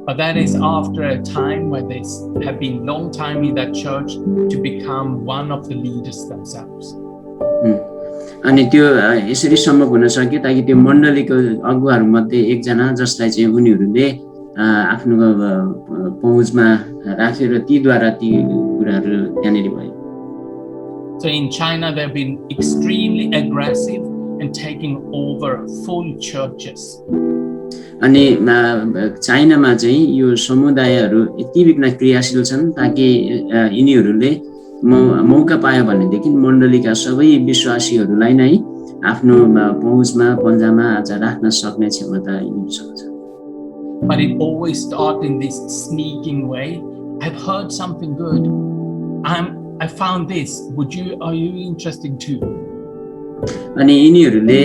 But that is after a time where they have been long time in that church to become one of the leaders themselves. अनि त्यो यसरी सम्भव हुन सक्यो ताकि त्यो मण्डलीको अगुवाहरू मध्ये एकजना जसलाई चाहिँ उनीहरूले आफ्नो पहुँचमा राखेर तीद्वारा ती कुराहरू त्यहाँनिर भयो। So in China, they've been extremely aggressive and taking over full churches. अनि चाइनामा चाहिँ यो समुदायहरू यति बिघ्न क्रियाशील छन् ताकि यिनीहरूले मौका पायो भनेदेखि मण्डलीका सबै विश्वासीहरूलाई नै आफ्नो पहुँचमा पन्जामा आज राख्न सक्ने क्षमता यिनीहरूसँग छ। But it always starts in this sneaking way. I've heard something good. I found this. Are you interested too? अनि यिनीहरूले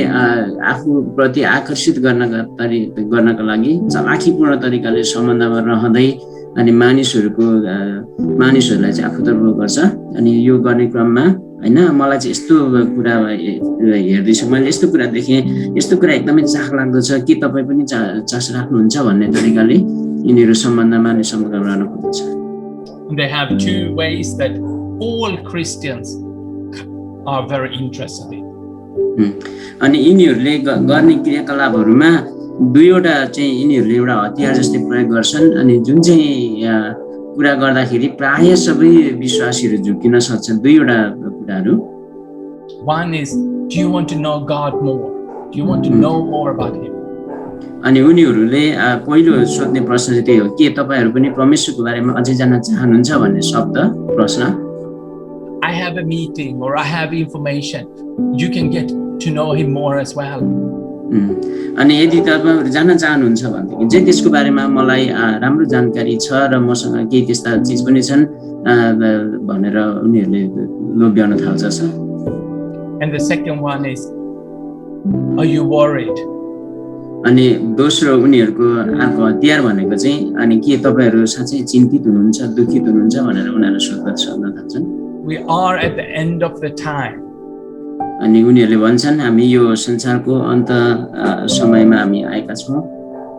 आफूप्रति आकर्षित गर्नका लागि चालाखीपूर्ण तरिकाले सम्बन्धमा रहँदै अनि मानिसहरूलाई चाहिँ आफूतर्फ गर्छ। अनि यो गर्ने क्रममा हैन मलाई चाहिँ यस्तो कुरा हेर्दैछु, मैले यस्तो कुरा देखेँ, यस्तो कुरा एकदमै चाखलाग्दो छ के तपाईँ पनि चासो राख्नुहुन्छ भन्ने तरिकाले यिनीहरू सम्बन्धमा अनि सम्पर्क गर्न खोज्छ। They have two ways that all Christians are very interested in. अनि यिनीहरूले गर्ने क्रियाकलापहरूमा दुईवटा चाहिँ यिनीहरूले एउटा हतियार जस्तै प्रयोग गर्छन् अनि जुन चाहिँ कुरा गर्दाखेरि प्राय सबै विश्वासीहरू झुकिन सक्छन्। दुईवटा कुराहरू, one is, do you want to know God more? Do you want to know more about him? अनि उनीहरूले पहिलो सोध्ने प्रश्न चाहिँ त्यही हो, के तपाईहरु पनि परमेश्वरको बारेमा अझै जान्न चाहनुहुन्छ भन्ने शब्द प्रश्न। I have a meeting or I have information. You can get to know him more as well. अनि यदि तपाईहरु जान्न चाहनुहुन्छ भनेदेखि चाहिँ त्यसको बारेमा मलाई राम्रो जानकारी छ र मसँग केही त्यस्ता चीज पनि छन् भनेर उनीहरूले लोभ्याउन थाल्छ। And the second one is, are you worried? अनि दोस्रो उनीहरूको अर्को हतियार भनेको चाहिँ अनि के तपाईहरु साच्चै चिन्तित हुनुहुन्छ, दुखित हुनुहुन्छ भनेर उनीहरु सोध्न थाल्छन्। We are at the end of the time. अनि उनीहरूले भन्छन् हामी यो संसारको अन्त समयमा हामी आएका छौं।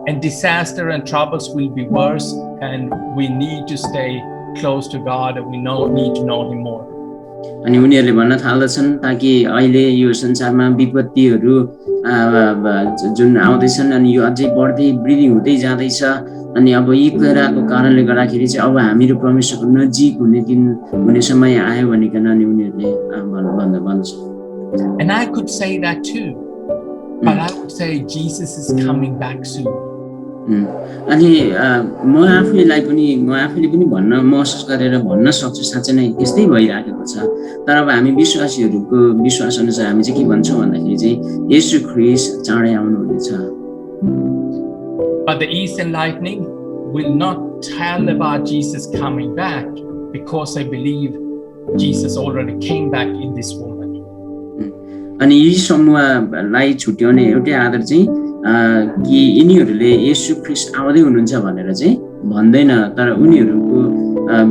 And disaster and troubles will be worse, and we need to stay close to God, and we need to know him more. अनि उनीहरूले भन्न थाल्दछन् ताकि अहिले यो संसारमा विपत्तिहरू जुन आउँदैछन् अनि यो अझै बढ्दै वृद्धि हुँदै जाँदैछ अनि अब यी कुराको कारणले गर्दाखेरि चाहिँ अब हामीहरू परमेश्वरको नजिक हुने समय आयो भनिकन अनि उनीहरूले भन्छ. And I could say that too, but I would say Jesus is coming back soon. अनि म आफैले पनि भन्न महसुस गरेर भन्न सक्छु साँच्चै नै यस्तै भइराखेको छ. तर अब हामी विश्वासीहरूको विश्वास अनुसार हामी चाहिँ के भन्छौँ भन्दाखेरि चाहिँ येशू ख्रीष्ट चाँडै आउनुहुनेछ. But the Eastern Lightning will not tell about Jesus coming back because I believe Jesus already came back in this woman. अनि यी समूहलाई छुट्याउने एउटै आधार चाहिँ कि यिनीहरूले येशू ख्रीष्ट आउँदै हुनुहुन्छ भनेर चाहिँ भन्दैन. तर उनीहरूको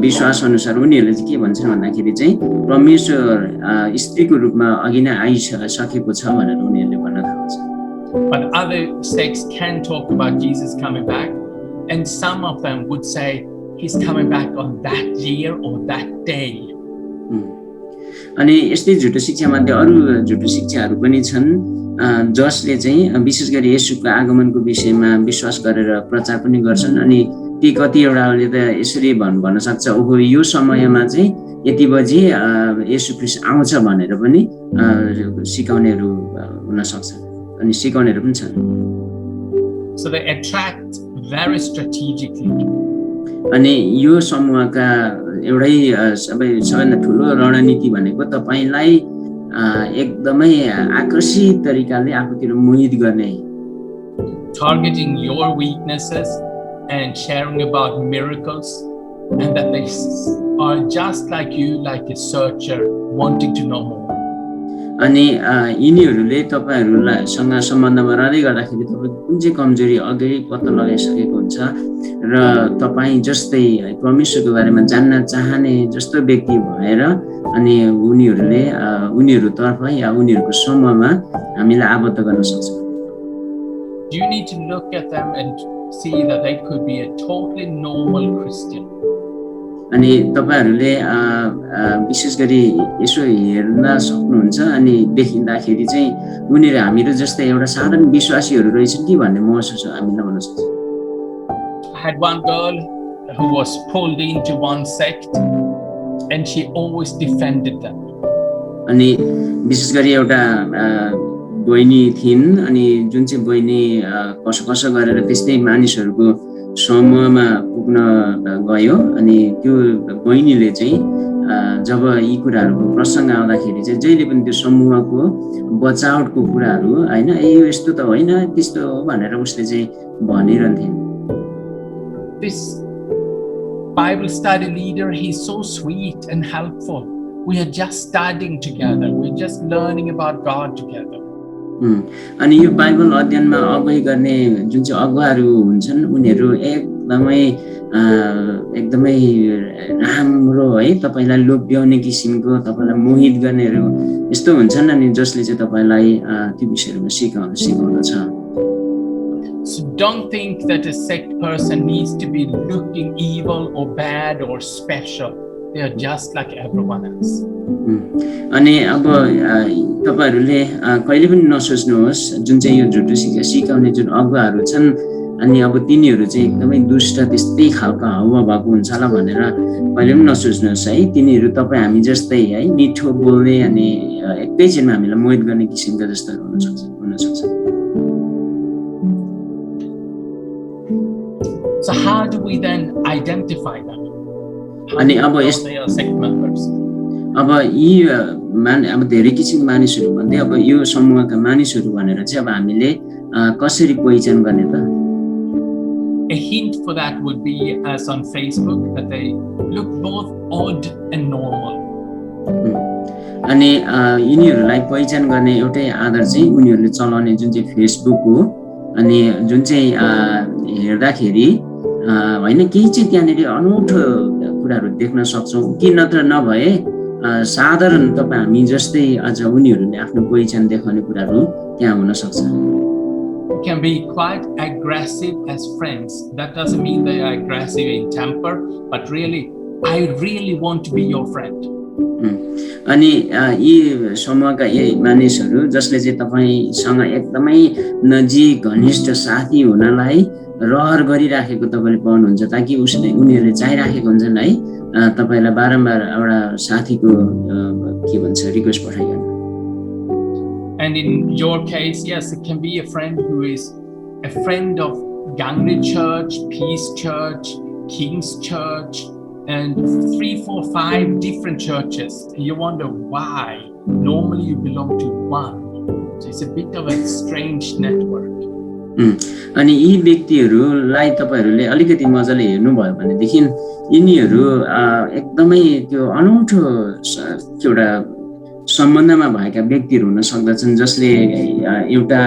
विश्वास अनुसार उनीहरूले चाहिँ के भन्छन् भन्दाखेरि चाहिँ परमेश्वर स्त्रीको रूपमा अघि नै आइसकेको छ भनेर उनीहरूले भन्न थाल्छ. But other sects can talk about Jesus coming back, and some of them would say he's coming back on that year or that day. अनि यस्तै झुटो शिक्षामध्ये अरू झुटो शिक्षाहरू पनि छन् जसले चाहिँ विशेष गरी येशूको आगमनको विषयमा विश्वास गरेर प्रचार पनि गर्छन्. अनि ती कतिवटाले त यसरी भन्न सक्छ ओहो यो समयमा चाहिँ यति बजी येशू ख्रीष्ट आउँछ भनेर पनि सिकाउनेहरू हुन सक्छन् अनि सिकाउनेहरू पनि छन्. So they attract very strategically. अनि यो समूहका एउटै सबैभन्दा ठुलो रणनीति भनेको तपाईलाई एकदमै आकर्षित तरिकाले आफूतिर मोहित गर्ने. Targeting your weaknesses and sharing about miracles, and that they are just like you, like a searcher wanting to know more. अनि यिनीहरूले तपाईहरुलाई सम्बन्धमा रहँदै गर्दाखेरि तपाईको कुन चाहिँ कमजोरी अघि पत्ता लगाइसकेको हुन्छ र तपाई जस्तै परमेश्वरको बारेमा जान्न चाहने जस्तो व्यक्ति भएर अनि उनीहरु तर्फ या उनीहरुको समूहमा हामीलाई आबद्ध गर्न सक्छ. You need to look at them and see that they could be a totally normal Christian. अनि तपाईहरुले विशेष गरी यसो हेर्न सक्नुहुन्छ अनि देखिँदाखेरि चाहिँ उनीहरु हामीहरु जस्तै एउटा साधारण विश्वासीहरु रहेछन् कि भन्ने महसुस हामीलाई हुन सक्छ. I had one girl who was pulled into one sect and she always defended them. अनि विशेष गरी एउटा बहिनी थिइन् अनि जुन चाहिँ बहिनी कसो गरेर त्यस्तै मानिसहरुको समूहमा पुग्न गयो अनि त्यो बहिनीले चाहिँ जब यी कुराहरुको प्रसंग आउँदाखेरि चाहिँ जहिले पनि त्यो समूहको बचावटको कुराहरु हैन यो यस्तो त होइन त्यस्तो हो भनेर उसले चाहिँ भनिरहन्थे. This Bible study leader, he's so sweet and helpful. We are just studying together. We're just learning about God together. अनि यो बाइबल अध्ययनमा अगुवाई गर्ने जुन चाहिँ अगुवाहरू हुन्छन् उनीहरू एकदमै राम्रो है तपाईलाई लोभ्याउने किसिमको तपाईलाई मोहित गर्नेहरू यस्तो हुन्छन् अनि जसले चाहिँ तपाईलाई त्यो विषयहरुमा सिकाउँदछ. So don't think that a sect person needs to be looking evil or bad or special. They are just like everyone else. अनि अब तपाईहरुले कहिले पनि नसोच्नुहोस् जुन चाहिँ यो झुटो शिक्षा सिकाउने जुन अगुवाहरू छन् अनि अब तिनीहरू चाहिँ एकदमै दुष्ट त्यस्तै खालको हावा भएको हुन्छ होला भनेर कहिले पनि नसोच्नुहोस् है. तिनीहरू तपाई हामी जस्तै है मिठो बोल्ने अनि एकैछिनमा हामीलाई मोहित गर्ने किसिमका जस्तो हुन सक्छ. So how do we then identify them? अनि अब यी अब धेरै किसिमका मानिसहरू भन्दै अब यो समूहका मानिसहरू भनेर चाहिँ अब हामीले कसरी पहिचान गर्ने त? A hint for that would be as on Facebook that they look both odd and normal. अनि यिनीहरूलाई पहिचान गर्ने एउटै आधार चाहिँ उनीहरूले चलाउने जुन चाहिँ फेसबुक हो अनि जुन चाहिँ हेर्दाखेरि हैन केही चाहिँ त्यहाँनेरि अनौठो कुराहरु देख्न सक्छौं कि नत्र नभए साधारण तपाई हामी जस्तै अझ उनीहरूले आफ्नो पहिचान देखाउने कुराहरु त्यहाँ हुन सक्छ. Can be quite aggressive as friends. That doesn't mean they are aggressive in temper, but really I really want to be your friend. अनि यी समूहका यी मानिसहरू जसले चाहिँ तपाईसँग एकदमै नजिक घनिष्ठ साथी हुनलाई रहर गरिराखेको तपाईँले पाउनुहुन्छ ताकि उनीहरूले चाहिराखेको हुन्छन् है तपाईँलाई बारम्बार एउटा साथीको के भन्छ request पठाइकन. And in your case, yes, it can be a friend who is a friend of Gangri Church, Peace Church, King's Church, and 3, 4, 5 different churches. And you wonder why. Normally you belong to one. So it's a bit of a strange network. अनि यी व्यक्तिहरूलाई तपाईहरूले अलिकति मजाले हेर्नुभयो भनेदेखि यिनीहरू एकदमै त्यो अनौठो एउटा सम्बन्धमा भएका व्यक्तिहरू हुन सक्दछन् जसले एउटा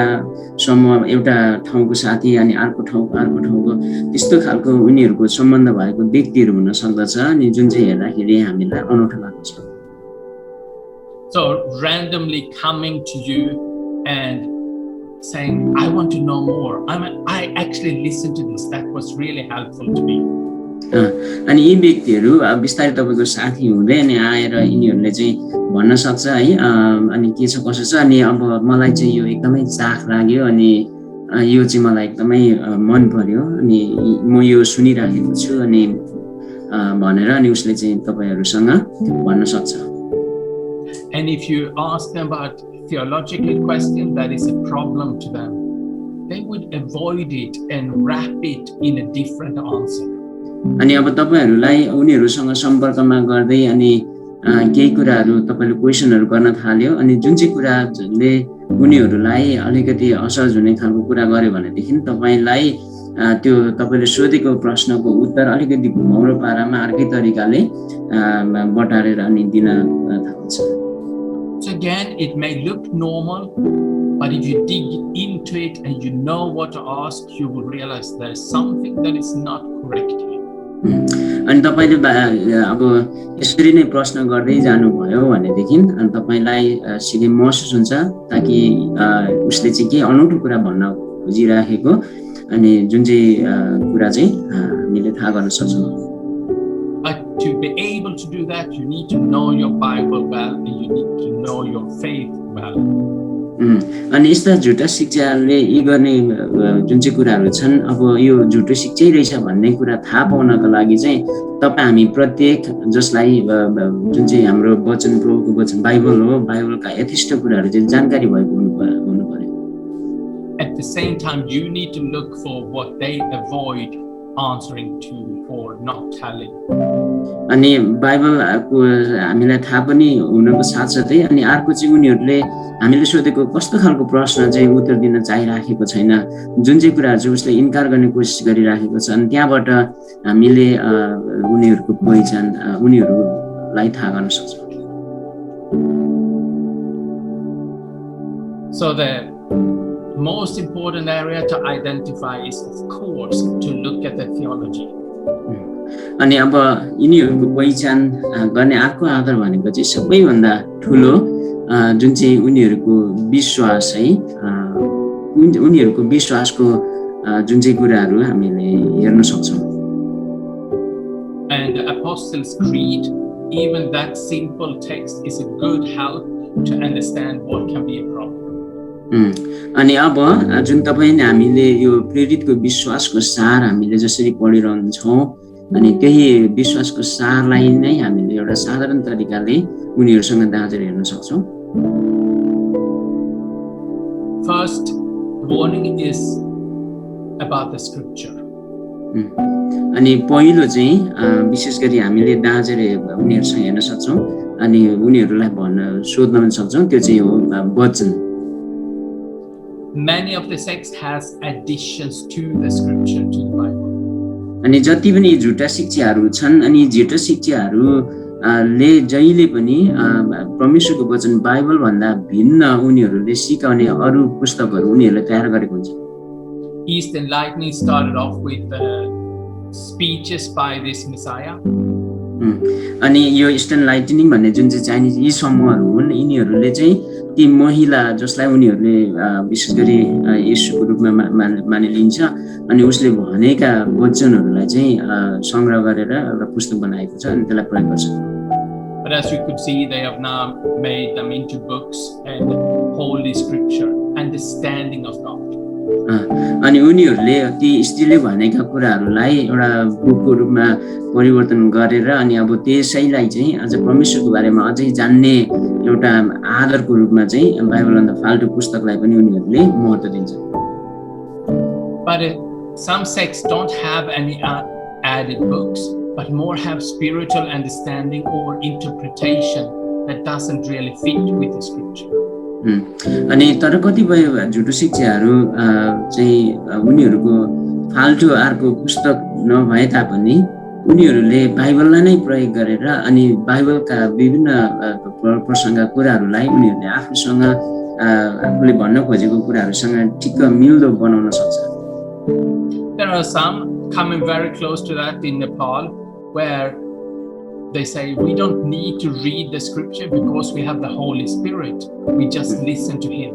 समूह एउटा ठाउँको साथी अनि अर्को ठाउँको त्यस्तो खालको उनीहरूको सम्बन्ध भएको व्यक्तिहरू हुन सक्दछ अनि जुन चाहिँ हेर्दाखेरि हामीलाई अनौठो लाग्छ. So randomly coming to you and saying, I want to know more. I actually listened to this. That was really helpful to me. अनि यी व्यक्तिहरू बिस्तारै तपाईँको साथी हुँदै अनि आएर यिनीहरूले चाहिँ भन्न सक्छ है अनि के छ कसो छ अनि अब मलाई चाहिँ यो एकदमै चाख लाग्यो अनि यो चाहिँ मलाई एकदमै मन पर्यो अनि म यो सुनिराखेको छु अनि भनेर अनि उसले चाहिँ तपाईहरुसँग भन्न सक्छ. And if you ask them about theological question that is a problem to them, they would avoid it and wrap it in a different answer. अनि अब तपाईहरुलाई उनीहरुसँग सम्पर्कमा गर्दै अनि केही कुराहरु तपाईले क्वेशनहरु गर्न थाल्यो अनि जुन चाहिँ कुराले उनीहरुलाई अलिकति असहज हुने खालको कुरा गर्यो भनेदेखि तपाईलाई त्यो तपाईले सोधेको प्रश्नको उत्तर अलिकति घुमाउरो पारामा अर्कै तरिकाले बटारेर अनि दिन थाल्छ. So again, it may look normal, but if you dig into it and you know what to ask, you will realize there is something that is not correct here. अनि तपाईले अब यसरी नै प्रश्न गर्दै जानुभयो भनेदेखि अनि तपाईलाई सिधै महसुस हुन्छ ताकि उसले चाहिँ के अनौठो कुरा भन्न खोजिराखेको अनि जुन चाहिँ कुरा चाहिँ हामीले थाहा गर्न सक्छौं. But to be able to do that, you need to know your Bible well and you need to know your faith well. अनि यस्ता झुटा शिक्षाले यी गर्ने जुन चाहिँ कुराहरू छन् अब यो झुटो शिक्षै रहेछ भन्ने कुरा थाहा पाउनको लागि चाहिँ तपाई हामी प्रत्येक जसलाई जुन चाहिँ हाम्रो वचन प्रभुको वचन बाइबल हो बाइबलका यथेष्ट कुराहरू चाहिँ जानकारी भएको हुनु पर्यो. At the same time, you need to look for what they avoid answering to or not telling. अनि बाइबलको हामीलाई थाहा पनि हुनको साथसाथै अनि अर्को चाहिँ उनीहरूले हामीले सोधेको कस्तो खालको प्रश्न चाहिँ उत्तर दिन चाहिराखेको छैन जुन चाहिँ कुराहरू चाहिँ उसले इन्कार गर्ने कोसिस गरिराखेको छ अनि त्यहाँबाट हामीले उनीहरूको पहिचान उनीहरूलाई थाहा गर्न सक्छौँ. So the most important area to identify is, of course, to look at the theology. अनि अब यिनीहरूको पहिचान गर्ने अर्को आधार भनेको चाहिँ सबैभन्दा ठुलो जुन चाहिँ उनीहरूको विश्वास है उनीहरूको विश्वासको जुन चाहिँ कुराहरू हामीले हेर्न सक्छौँ. And the Apostles' Creed, even that simple text is a good help to understand what can be a problem. अनि अब जुन तपाईले हामीले यो प्रेरितको विश्वासको सार हामीले जसरी पढिरहन्छौँ अनि त्यही विश्वासको सारलाई नै हामीले एउटा साधारण तरिकाले उनीहरुसँग दाँजेर हेर्न सक्छौँ. First warning is about the scripture. अनि पहिलो चाहिँ विशेष गरी हामीले दाँजेर उनीहरुसँग हेर्न सक्छौँ अनि उनीहरुलाई भन्न सोध्न पनि सक्छौँ त्यो चाहिँ हो वचन. Many of the sects has additions to the scripture, to the Bible. अनि जति पनि झुटा शिक्षाहरू छन् अनि झुटा शिक्षाहरू ले जहिले पनि परमेश्वरको वचन बाइबल भन्दा भिन्न उनीहरूले सिकाउने अरू पुस्तकहरू उनीहरूले तयार गरेको हुन्छ. East Enlightenment started off with speeches by this Messiah. अनि यो इस्टर्न लाइटनिङ भन्ने जुन चाहिँ चाइनिज यी समूहहरू हुन् यिनीहरूले चाहिँ ती महिला जसलाई उनीहरूले विशेष गरी येशूको रूपमा मानिलिन्छ अनि उसले भनेका वचनहरूलाई चाहिँ संग्रह गरेर एउटा पुस्तक बनाएको छ अनि त्यसलाई प्रयोग गर्छ. But But as you could see, they have now made them into books and holy scripture, understanding of God. अनि उनीहरूले ती स्त्रीले भनेका कुराहरूलाई एउटा बुकको रूपमा परिवर्तन गरेर अनि अब त्यसैलाई चाहिँ अझ परमेश्वरको बारेमा अझै जान्ने एउटा आधारको रूपमा चाहिँ बाइबलभन्दा फाल्टु पुस्तकलाई पनि उनीहरूले महत्त्व दिन्छन्। But some sects don't have any added books, but more have spiritual understanding or interpretation that doesn't really fit with the scripture. अनि तर कतिपय झुटो शिक्षाहरू चाहिँ उनीहरूको फाल्टु अर्को पुस्तक नभए तापनि उनीहरूले बाइबललाई नै प्रयोग गरेर अनि बाइबलका विभिन्न प्रसङ्ग कुराहरूलाई उनीहरूले आफूसँग आफूले भन्न खोजेको कुराहरूसँग ठिक्क मिल्दो बनाउन सक्छ। There are some coming very close to that in Nepal where they say we don't need to read the scripture because we have the Holy Spirit. We just listen to Him.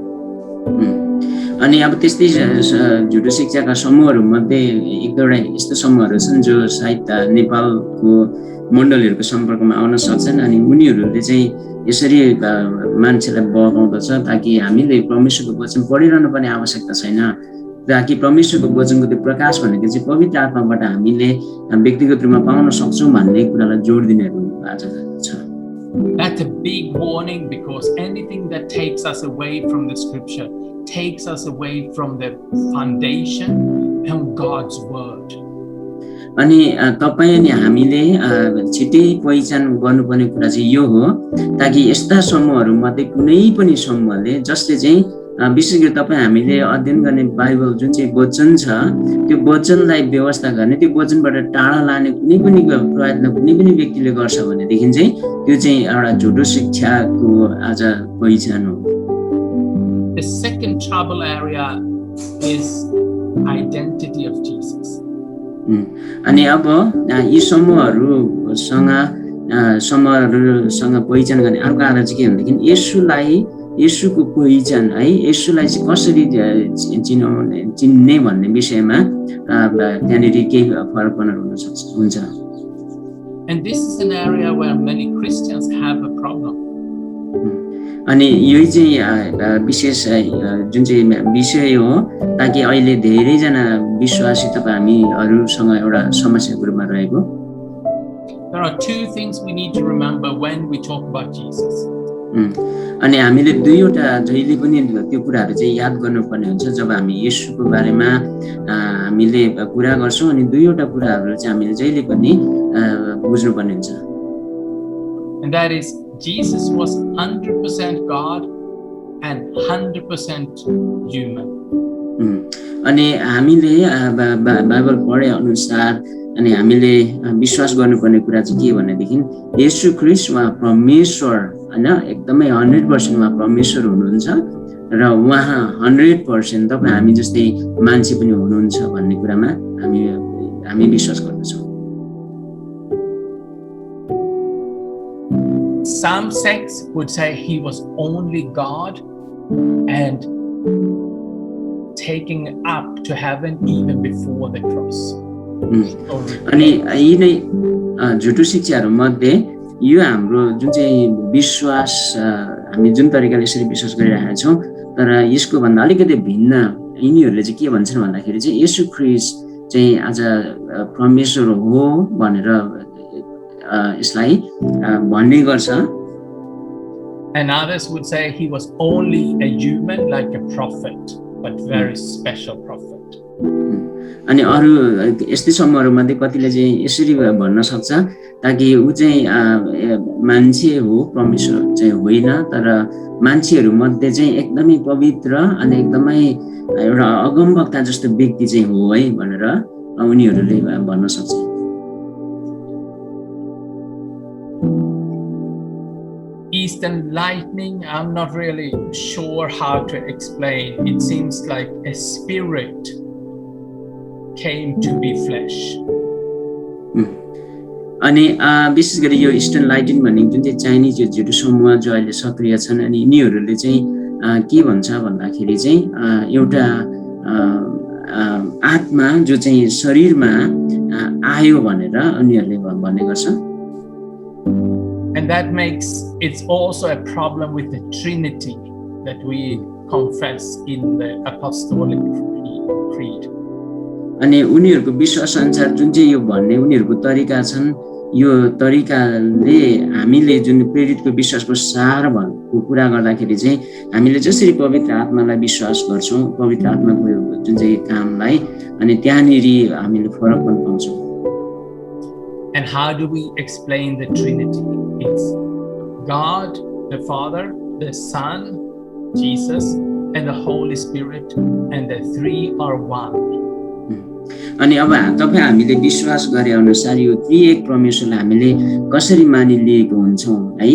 अनि अब त्यस्तै झुटो शिक्षाका समूहहरूमध्ये एक दुईवटा यस्तो समूहहरू छन् जो सायद नेपालको मण्डलीहरूको सम्पर्कमा आउन सक्छन् अनि उनीहरूले चाहिँ यसरी मान्छेलाई बहकाउँदछ ताकि हामीले परमेश्वरको वचन पढिरहनु पर्ने आवश्यकता छैन, ताकि परमेश्वरको वचनको त्यो प्रकाश भनेको चाहिँ पवित्र आत्माबाट हामीले व्यक्तिगत रूपमा पाउन सक्छौँ भन्ने कुरालाई जोड दिनेहरू आज छ। That's a big warning because anything that takes us away from the scripture takes us away from the foundation and God's word. अनि तपाई अनि हामीले छिटै पहिचान गर्नुपर्ने कुरा चाहिँ यो हो ताकि यस्ता समूहहरू मध्ये कुनै पनि समूहले जसले चाहिँ विशेष गरी तपाई हामीले अध्ययन गर्ने बाइबल जुन चाहिँ वचन छ त्यो वचनलाई व्यवस्था गर्ने त्यो वचनबाट टाढा लाने कुनै पनि प्रयत्न कुनै पनि व्यक्तिले गर्छ भनेदेखि चाहिँ त्यो चाहिँ एउटा झुटो शिक्षाको आज पहिचान हो। The second trouble area is identity of Jesus. अनि अब यी समूहहरूसँग पहिचान गर्ने अर्को आधार चाहिँ के भनेदेखि येशूको पहिचान है येशूलाई चाहिँ कसरी चिन्ने भन्ने विषयमा त्यहाँनिर केही फरकपनहरू हुन सक्छ हुन्छ। And this is an area where many Christians have a problem. अनि यही चाहिँ विशेष जुन चाहिँ विषय हो ताकि अहिले धेरैजना विश्वासी हामीहरूसँग एउटा समस्याको रूपमा रहेको। There are two things we need to remember when we talk about Jesus. अनि हामीले दुईवटा जहिले पनि त्यो कुराहरू चाहिँ याद गर्नुपर्ने हुन्छ जब हामी येशूको बारेमा हामीले कुरा गर्छौँ अनि दुईवटा कुराहरू चाहिँ हामीले जहिले पनि बुझ्नुपर्ने हुन्छ। And that is Jesus was 100% God and 100% human. अनि हामीले बाइबल पढे अनुसार अनि हामीले विश्वास गर्नुपर्ने कुरा चाहिँ के भनेदेखि येशू ख्रीष्ट उहाँ परमेश्वर हैन एकदमै 100% उहाँ परमेश्वर हुनुहुन्छ र उहाँ 100% तपाईं हामी जस्तै मान्छे पनि हुनुहुन्छ भन्ने कुरामा हामी विश्वास गर्दछौँ। Some sects would say he was only God and taking up to heaven even before the cross. अनि यी नै झुटो शिक्षाहरू मध्ये यो हाम्रो जुन चाहिँ विश्वास हामी जुन तरिकाले यसरी विश्वास गरिरहेका छौँ तर यसको भन्दा अलिकति भिन्न यिनीहरूले चाहिँ के भन्छन् भन्दाखेरि चाहिँ येशू ख्रीष्ट चाहिँ आज परमेश्वर हो भनेर यसलाई भन्ने गर्छ। And others would say he was only a human like a prophet but very special prophet. अनि अरु यस्तै समूहहरूमध्ये कतिले चाहिँ यसरी भन्न सक्छ ताकि उ चाहिँ मान्छे हो परमेश्वर चाहिँ होइन तर मान्छेहरू मध्ये चाहिँ एकदमै पवित्र अनि एकदमै एउटा अगमवक्ता जस्तो व्यक्ति चाहिँ हो है भनेर उनीहरूले भन्न सक्छ। Eastern lightning, I'm not really sure how to explain. It seems like a spirit came to be flesh. अनि विशेष गरी यो इस्टर्न लाइटिङ भन्ने जुन चाहिँ चाइनिज यो झुटो समूह जो अहिले सक्रिय छन् अनि यिनीहरूले चाहिँ के भन्छ भन्दाखेरि चाहिँ एउटा आत्मा जो चाहिँ शरीरमा आयो भनेर उनीहरूले भन्ने गर्छ। And that makes it's also a problem with the Trinity that we confess in the Apostolic Creed. अनि उनीहरूको विश्वास अनुसार जुन चाहिँ यो भन्ने उनीहरूको तरिका छन्, यो तरिकाले हामीले जुन प्रेरितको विश्वासको सार भएको कुरा गर्दाखेरि चाहिँ हामीले जसरी पवित्र आत्मालाई विश्वास गर्छौँ, पवित्र आत्माको जुन चाहिँ कामलाई, अनि त्यहाँनिर हामीले फरक पनि पाउँछौँ। And how do we explain the Trinity? It's God, the Father, the Son, Jesus, and the Holy Spirit, and the three are one. अनि अब तपाईँ हामीले विश्वास गरे अनुसार यो त्रिएक परमेश्वरलाई हामीले कसरी मानिलिएको हुन्छौँ है?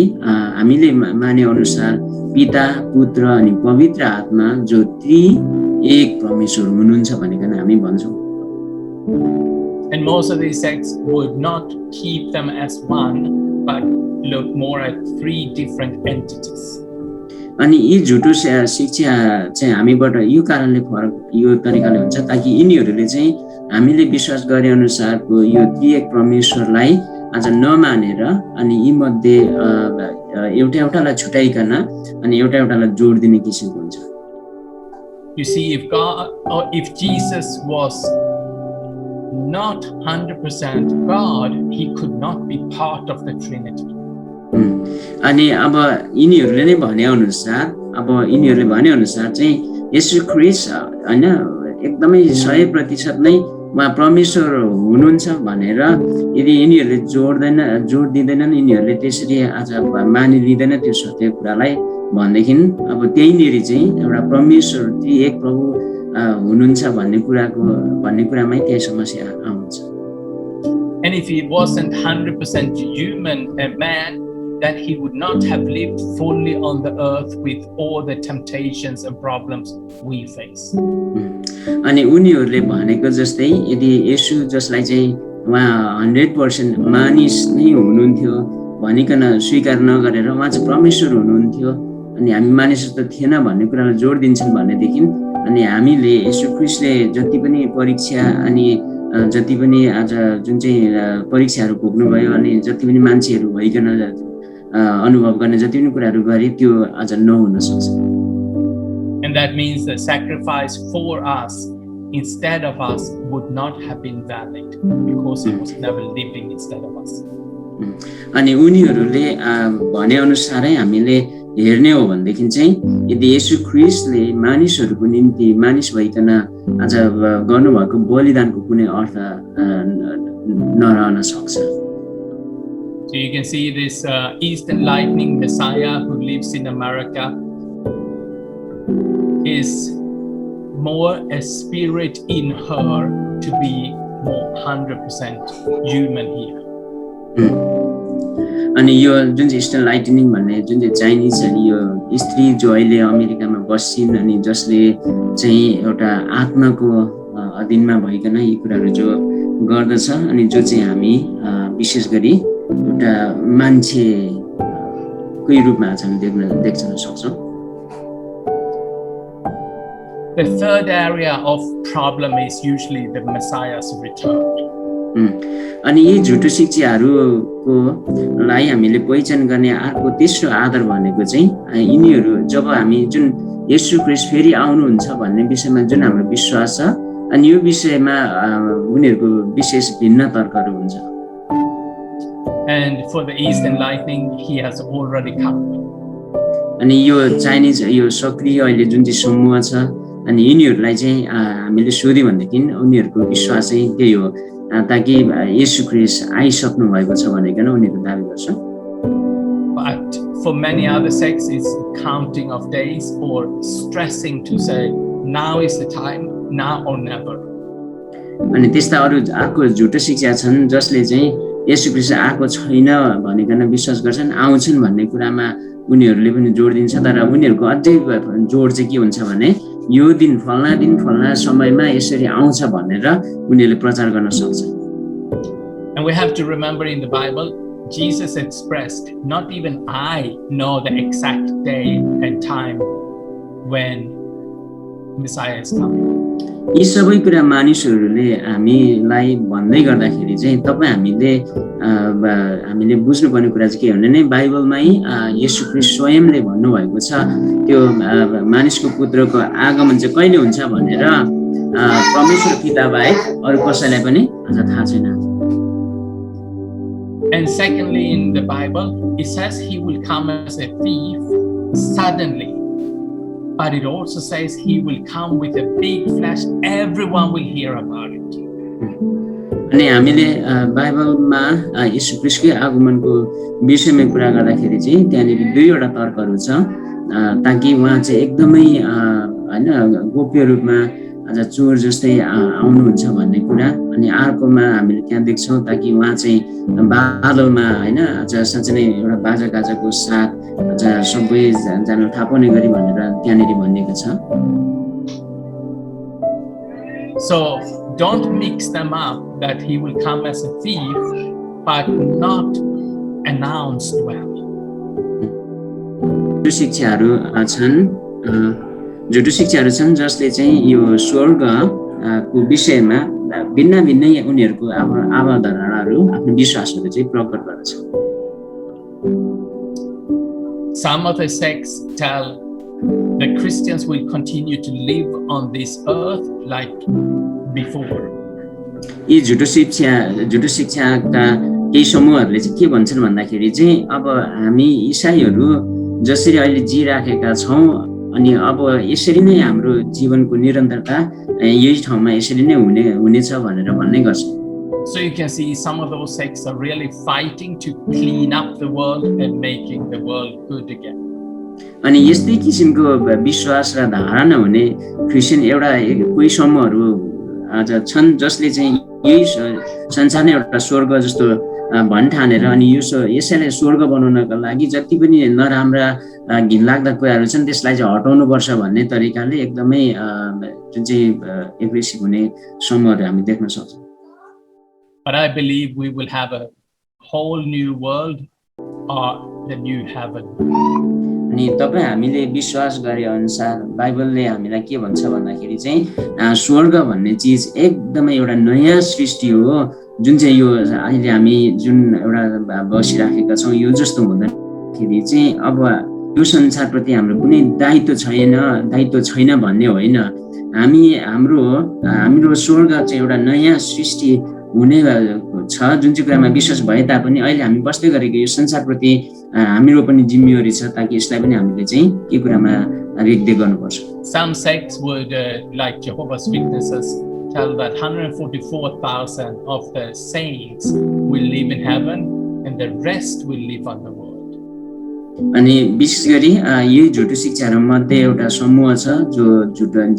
हामीले माने अनुसार पिता, पुत्र अनि पवित्र आत्मा जो त्रिएक परमेश्वर हुनुहुन्छ भनिकन हामी भन्छौँ। And most of these sects would not keep them as one, but look more at three different entities. अनि यी झुटो शिक्षा चाहिँ हामीबाट यो कारणले फरक यो तरिकाले हुन्छ ताकि यिनीहरूले चाहिँ हामीले विश्वास गरे अनुसारको यो त्रिएक परमेश्वरलाई आज नमानेर अनि यी मध्ये एउटालाई छुटाइकन अनि एउटालाई जोड दिने किसिमको हुन्छ। You see, if Jesus was not 100% God, he could not be part of the Trinity. अनि अब यिनीहरूले नै भने अनुसार चाहिँ येशू ख्रीष्ट हैन एकदमै 100% नै उहाँ परमेश्वर हुनुहुन्छ भनेर यदि यिनीहरूले जोड दिँदैनन्, यिनीहरूले त्यसरी आज मानिलिँदैन त्यो सत्य कुरालाई भन्देखि अब त्यहीँनिर चाहिँ एउटा परमेश्वर त्रिएक प्रभु हुनुहुन्छ भन्ने कुरामै त्यही समस्या आउँछ। And if he wasn't 100% human, a man, that he would not have lived fully on the earth with all the temptations and problems we face. अनि उनीहरूले भनेको जस्तै यदि येशू जसलाई चाहिँ उहाँ 100% मानिस नै हुनुहुन्थ्यो भनिकन स्वीकार नगरेर उहाँ चाहिँ परमेश्वर हुनुहुन्थ्यो अनि हामी मानिस त थिएन भन्ने कुरालाई जोड दिन्छन् भनेदेखि अनि हामीले येशू ख्रीष्टले जति पनि परीक्षा अनि जति पनि आज जुन चाहिँ परीक्षाहरू भोग्नुभयो अनि जति पनि मान्छेहरू भइकन अनुभव गर्ने जति पनि कुराहरू गरे त्यो आज नहुन सक्छ। And that means the sacrifice for us instead of us would not have been valid because he was never living instead of us. अनि उनीहरूले भने अनुसारै हामीले हेर्ने हो भनेदेखि चाहिँ यदि येशू ख्रीष्टले मानिसहरूको निम्ति मानिस भइकन आज गर्नुभएको बलिदानको कुनै अर्थ नरहन सक्छ। So you can see this Eastern Lightning Messiah who lives in America is more a spirit in her to be more 100% human here. अनि यो जुन चाहिँ इस्टर्न लाइटनिङ भन्ने जुन चाहिँ चाइनिज अनि यो स्त्री जो अहिले अमेरिकामा बस्छिन् अनि जसले चाहिँ एउटा आत्माको अधीनमा भइकन यी कुराहरू जो गर्दछ अनि जो चाहिँ हामी विशेष गरी एउटा मान्छेकै रूपमा हामी देख्न सक्छौँ। The third area of problem is usually the Messiah's return. अनि यी झुटो शिक्षाहरूको लाई हामीले पहिचान गर्ने अर्को तेस्रो आधार भनेको चाहिँ यिनीहरू जब हामी जुन येशू ख्रीष्ट फेरि आउनुहुन्छ भन्ने विषयमा जुन हाम्रो विश्वास छ अनि यो विषयमा उनीहरूको विशेष भिन्न तर्कहरू हुन्छ। And for the Eastern Lightning, he has already come. अनि यो चाइनिज यो सक्रिय अहिले जुन चाहिँ समूह छ अनि यिनीहरूलाई चाहिँ हामीले सोध्यो भनेदेखि उनीहरूको विश्वास चाहिँ त्यही हो ताकि येशू ख्रीष्ट आइसक्नु भएको छ भनेकन उनीहरू दाबी गर्छ। But for many other sects, it's counting of days or stressing to say, now is the time, now or never. अनि त्यस्ता अरू अर्को झुटो शिक्षा छन् जसले चाहिँ येशू ख्रीष्ट आएको छैन भनिकन विश्वास गर्छन्, आउँछन् भन्ने कुरामा उनीहरूले पनि जोड दिन्छ। तर उनीहरूको अझै जोड चाहिँ के हुन्छ भने यो दिन फल्ना समयमा यसरी आउँछ भनेर उनीहरूले प्रचार गर्न सक्छन्। And we have to remember in the Bible, Jesus expressed, not even I know the exact day and time when Messiah is coming. यी सबै कुरा मानिसहरूले हामीलाई भन्दै गर्दाखेरि चाहिँ हामीले बुझ्नुपर्ने कुरा चाहिँ के हो भने बाइबलमै येशू ख्रीष्ट स्वयंले भन्नुभएको छ त्यो मानिसको पुत्रको आगमन चाहिँ कहिले हुन्छ भनेर परमेश्वर पिता बाहेक अरू कसैलाई पनि अझ थाहा छैन। And secondly, in the Bible, it says he will come as a thief suddenly. But it also says he will come with a big flash. Everyone will hear about it. अनि हामीले बाइबलमा येशू ख्रीष्टकै आगमनको विषयमा कुरा गर्दाखेरि चाहिँ त्यहाँनिर दुईवटा तर्कहरू छ ताकि उहाँ चाहिँ एकदमै हैन गोप्य रूपमा अझ चोर जस्तै आउनुहुन्छ भन्ने कुरा। अनि अर्कोमा हामीले त्यहाँ देख्छौँ ताकि उहाँ चाहिँ बादलमा हैन अझ साँच्चै नै एउटा बाजा गाजाको साथ अझ सबै जान थाहा पाउने गरी भनेर त्यहाँनिर भनिएको छ। So don't mix them up that he will come as a thief but not announced well. झुटो शिक्षाहरू छन् जसले चाहिँ यो स्वर्गको विषयमा भिन्न भिन्नै उनीहरूको अवधारणाहरू आफ्नो विश्वासहरू चाहिँ प्रकट गर्दछ। Some of the sects tell that Christians will continue to live on this earth like before. यी झुटो शिक्षाका केही समूहहरूले चाहिँ के भन्छन् भन्दाखेरि चाहिँ अब हामी इसाईहरू जसरी अहिले जिराखेका छौँ अनि अब यसरी नै हाम्रो जीवनको निरन्तरता यही ठाउँमा यसरी नै हुनेछ भनेर भन्ने गर्छ। So you can see some of those sects are really fighting to clean up the world and making the world good again. अनि यस्तै किसिमको विश्वास र धारणा हुने क्रिस्चियन कोही समूहहरू आज छन् जसले चाहिँ यही संसार नै एउटा स्वर्ग जस्तो भन्ठानेर अनि यसैलाई स्वर्ग बनाउनका लागि जति पनि नराम्रा घिनलाग्दा कुराहरू छन् त्यसलाई चाहिँ हटाउनु पर्छ भन्ने तरिकाले एकदमै जुन चाहिँ एग्रेसिभ हुने समूहहरू हामी देख्न सक्छौँ। But I believe we will have a whole new world or the new heaven. अनि तपाईँ हामीले विश्वास गरे अनुसार बाइबलले हामीलाई के भन्छ भन्दाखेरि चाहिँ स्वर्ग भन्ने चिज एकदमै एउटा नयाँ सृष्टि हो जुन चाहिँ यो अहिले हामी जुन एउटा बसिराखेका छौँ यो जस्तो हुँदाखेरि चाहिँ अब यो संसारप्रति हाम्रो कुनै दायित्व छैन भन्ने होइन। हाम्रो स्वर्ग चाहिँ एउटा नयाँ सृष्टि हुने छ जुन चाहिँ कुरामा विश्वास भए तापनि अहिले हामी बस्दै गरेको यो संसारप्रति हाम्रो पनि जिम्मेवारी छ ताकि यसलाई पनि हामीले चाहिँ के कुरामा रेखदेख गर्नुपर्छ। Some sects would like Jehovah's Witnesses tell that 144,000 of the saints will live in heaven and the rest will live on the world. अनि विशेष गरी यही झुटो शिक्षाहरू मध्ये एउटा समूह छ जो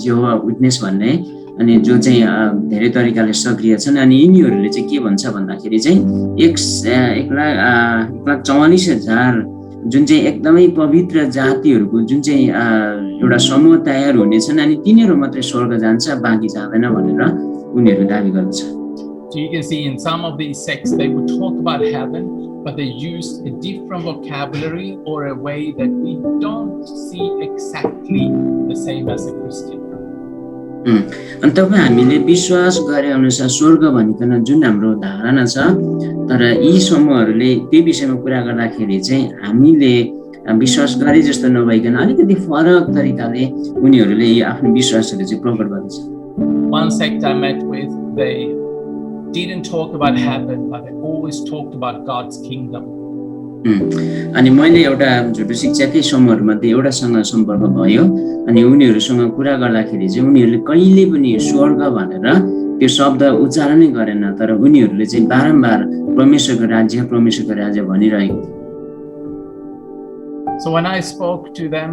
जेहोवा विटनेस भन्ने अनि जो चाहिँ धेरै तरिकाले सक्रिय छन् अनि यिनीहरूले चाहिँ के भन्छ भन्दाखेरि चाहिँ 1,44,000 जुन चाहिँ एकदमै पवित्र जातिहरूको जुन चाहिँ एउटा समूह तयार हुनेछन् अनि तिनीहरू मात्रै स्वर्ग जान्छ बाँकी जाँदैन भनेर उनीहरू दाबी गर्दछ। So you can see in some of these sects they would talk about heaven but they use a different vocabulary or a way that we don't see exactly the same as a Christian. अनि तपाईँ हामीले विश्वास गरे अनुसार स्वर्ग भनिकन जुन हाम्रो धारणा छ तर यी समूहहरूले त्यो विषयमा कुरा गर्दाखेरि चाहिँ हामीले विश्वास गरे जस्तो नभइकन अलिकति फरक तरिकाले उनीहरूले आफ्नो विश्वासहरू चाहिँ प्रकट गर्दछ। One sect I met with, they didn't talk about heaven but they always talked about God's kingdom. अनि मैले एउटा झुटो शिक्षाकै समूहहरूमध्ये एउटासँग सम्पर्क भयो अनि उनीहरूसँग कुरा गर्दाखेरि चाहिँ उनीहरूले कहिले पनि स्वर्ग भनेर त्यो शब्द उच्चारणै गरेन तर उनीहरूले चाहिँ बारम्बार परमेश्वरको राज्य भनिरहेको थियो। So when I spoke to them,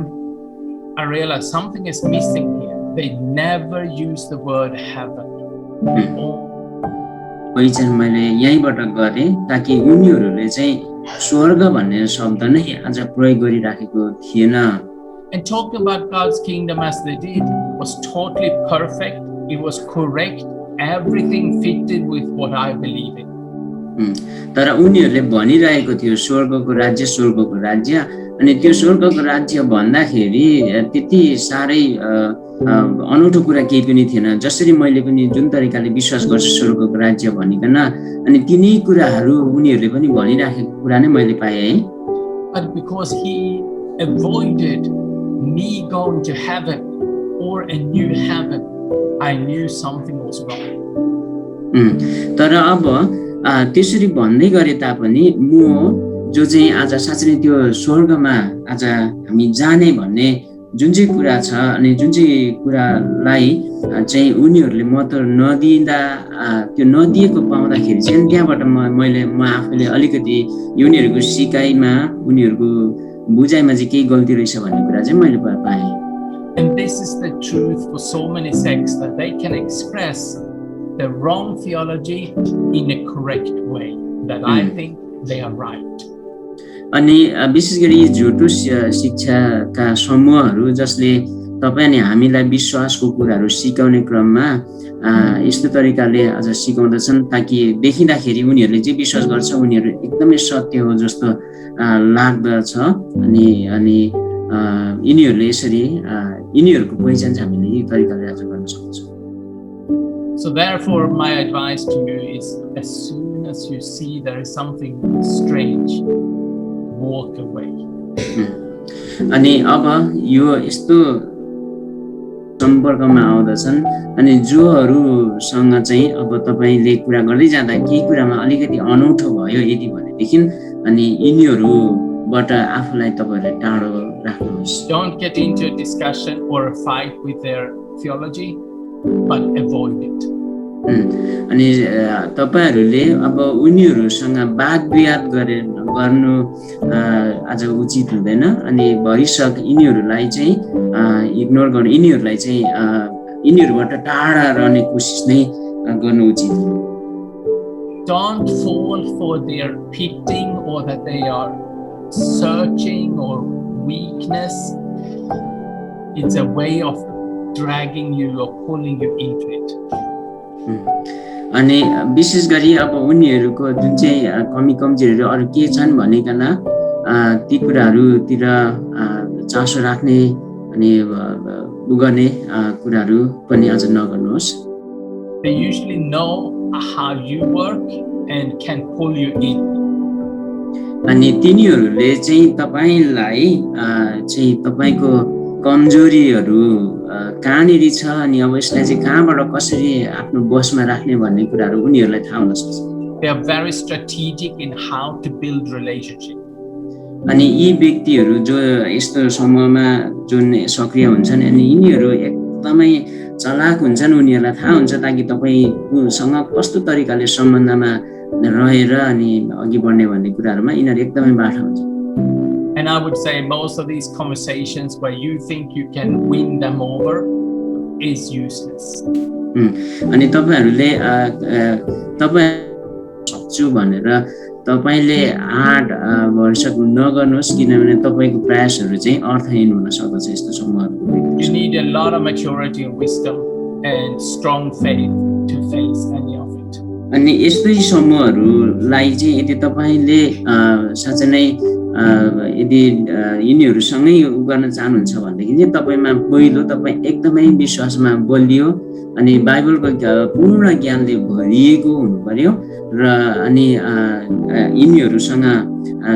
I realized something is missing here. They never use the word heaven. पहिचान मैले यहीँबाट गरेँ ताकि उनीहरूले चाहिँ स्वर्ग भन्ने शब्द नै आज प्रयोग गरिराखेको थिएन। And talking about God's kingdom as they did was totally perfect. It was correct. Everything fitted with what I believe in. तर उनीहरूले भनिरहेको थियो स्वर्गको राज्य अनि त्यो स्वर्गको राज्य भन्दाखेरि त्यति साह्रै अनौठो कुरा केही पनि थिएन। जसरी मैले पनि जुन तरिकाले विश्वास गर्छु स्वर्गको राज्य भनिकन अनि तिनै कुराहरू उनीहरूले पनि भनिराखेको कुरा नै मैले पाएँ है। But because he avoided me going to heaven or a new heaven, I knew something was wrong. तर अब त्यसरी भन्दै गरे तापनि म जो चाहिँ आज साँच्चै नै त्यो स्वर्गमा आज हामी जाने भन्ने जुन चाहिँ कुरा छ अनि जुन चाहिँ कुरालाई चाहिँ उनीहरूले महत्त्व नदिँदा त्यो नदिएको पाउँदाखेरि चाहिँ त्यहाँबाट म आफूले अलिकति उनीहरूको सिकाइमा उनीहरूको बुझाइमा चाहिँ केही गल्ती रहेछ भन्ने कुरा चाहिँ मैले पाएँ। And this is the truth for so many sects, that they can express the wrong theology in a correct way, that I think they are right. अनि विशेष गरी यी झुटो शिक्षाका समूहहरू जसले तपाईँ अनि हामीलाई विश्वासको कुराहरू सिकाउने क्रममा यस्तो तरिकाले अझ सिकाउँदछन् ताकि देखिँदाखेरि उनीहरूले जे विश्वास गर्छ उनीहरू एकदमै सत्य हो जस्तो लाग्दछ अनि यिनीहरूले यसरी यिनीहरूको पहिचान चाहिँ हामीले यी तरिकाले आज गर्न सक्छौँ। So therefore my advice to you is, as soon as you see there is something strange, walk away. अनि अब यो यस्तो सम्पर्कमा आउँदछन् अनि जोहरूसँग चाहिँ अब तपाईले कुरा गर्दै जाँदा केही कुरामा अलिकति अनौठो भयो यदि भनेदेखि अनि यिनीहरूबाट आफूलाई तपाईहरुले टाढो राख्नुहोस्। Don't get into a discussion or a fight with their theology, but avoid it. अनि तपाईहरुले अब उनीहरुसँग वादविवाद गर्नु आज उचित हुँदैन अनि भरिसक यिनीहरुलाई चाहिँ इग्नोर गर्नु यिनीहरुलाई चाहिँ यिनीहरुबाट टाढा रहने कोसिस नै गर्नु उचित हो। Don't fall for their pitting or that they are searching or weakness. It's a way of dragging you or pulling you into it. अनि विशेष गरी अब उनीहरुको जुन चाहिँ कमी कमजोरीहरु अरु के छन् भनेकन ती कुराहरुतिर चासो राख्ने अनि उगर्ने कुराहरु पनि अझ नगर्नुहोस्। They usually know how you work and can pull you in. अनि तिनीहरुले चाहिँ तपाईलाई चाहिँ तपाईको कमजोरीहरु कहाँनिर छ अनि अब यसलाई चाहिँ कहाँबाट कसरी आफ्नो बसमा राख्ने भन्ने कुराहरु उनीहरुलाई थाहा हुन सक्छ। They are very strategic in how to build relationship. अनि यी व्यक्तिहरु जो यस्तो समूहमा जुन सक्रिय हुन्छन् अनि यिनीहरु एकदमै चलाक हुन्छन् उनीहरुलाई थाहा हुन्छ ताकि तपाईसँग कस्तो तरिकाले सम्बन्धमा रहेर अनि अघि बढ्ने भन्ने कुराहरुमा यिनीहरु एकदमै बाठा हुन्छन्। And I would say most of these conversations where you think you can win them over is useless. अनि तपाईहरुले तपाई सक्छु भनेर तपाईले आड वर्षक नगर्नुहोस् किनभने तपाईको प्रयासहरु चाहिँ अर्थहीन हुन सक्दछ यस्तो समूहहरुको। You need a lot of maturity and wisdom and strong faith to face any of it. अनि यस्तै समूहहरुलाई चाहिँ यदि तपाईले साँच्चै नै यदि यिनीहरुसँगै गर्न चाहनुहुन्छ भनेदेखि चाहिँ तपाईमा पहिलो तपाई एकदमै विश्वासमा बलियो अनि बाइबलको पूर्ण ज्ञानले भरिएको हुनु पर्यो र अनि यिनीहरुसँग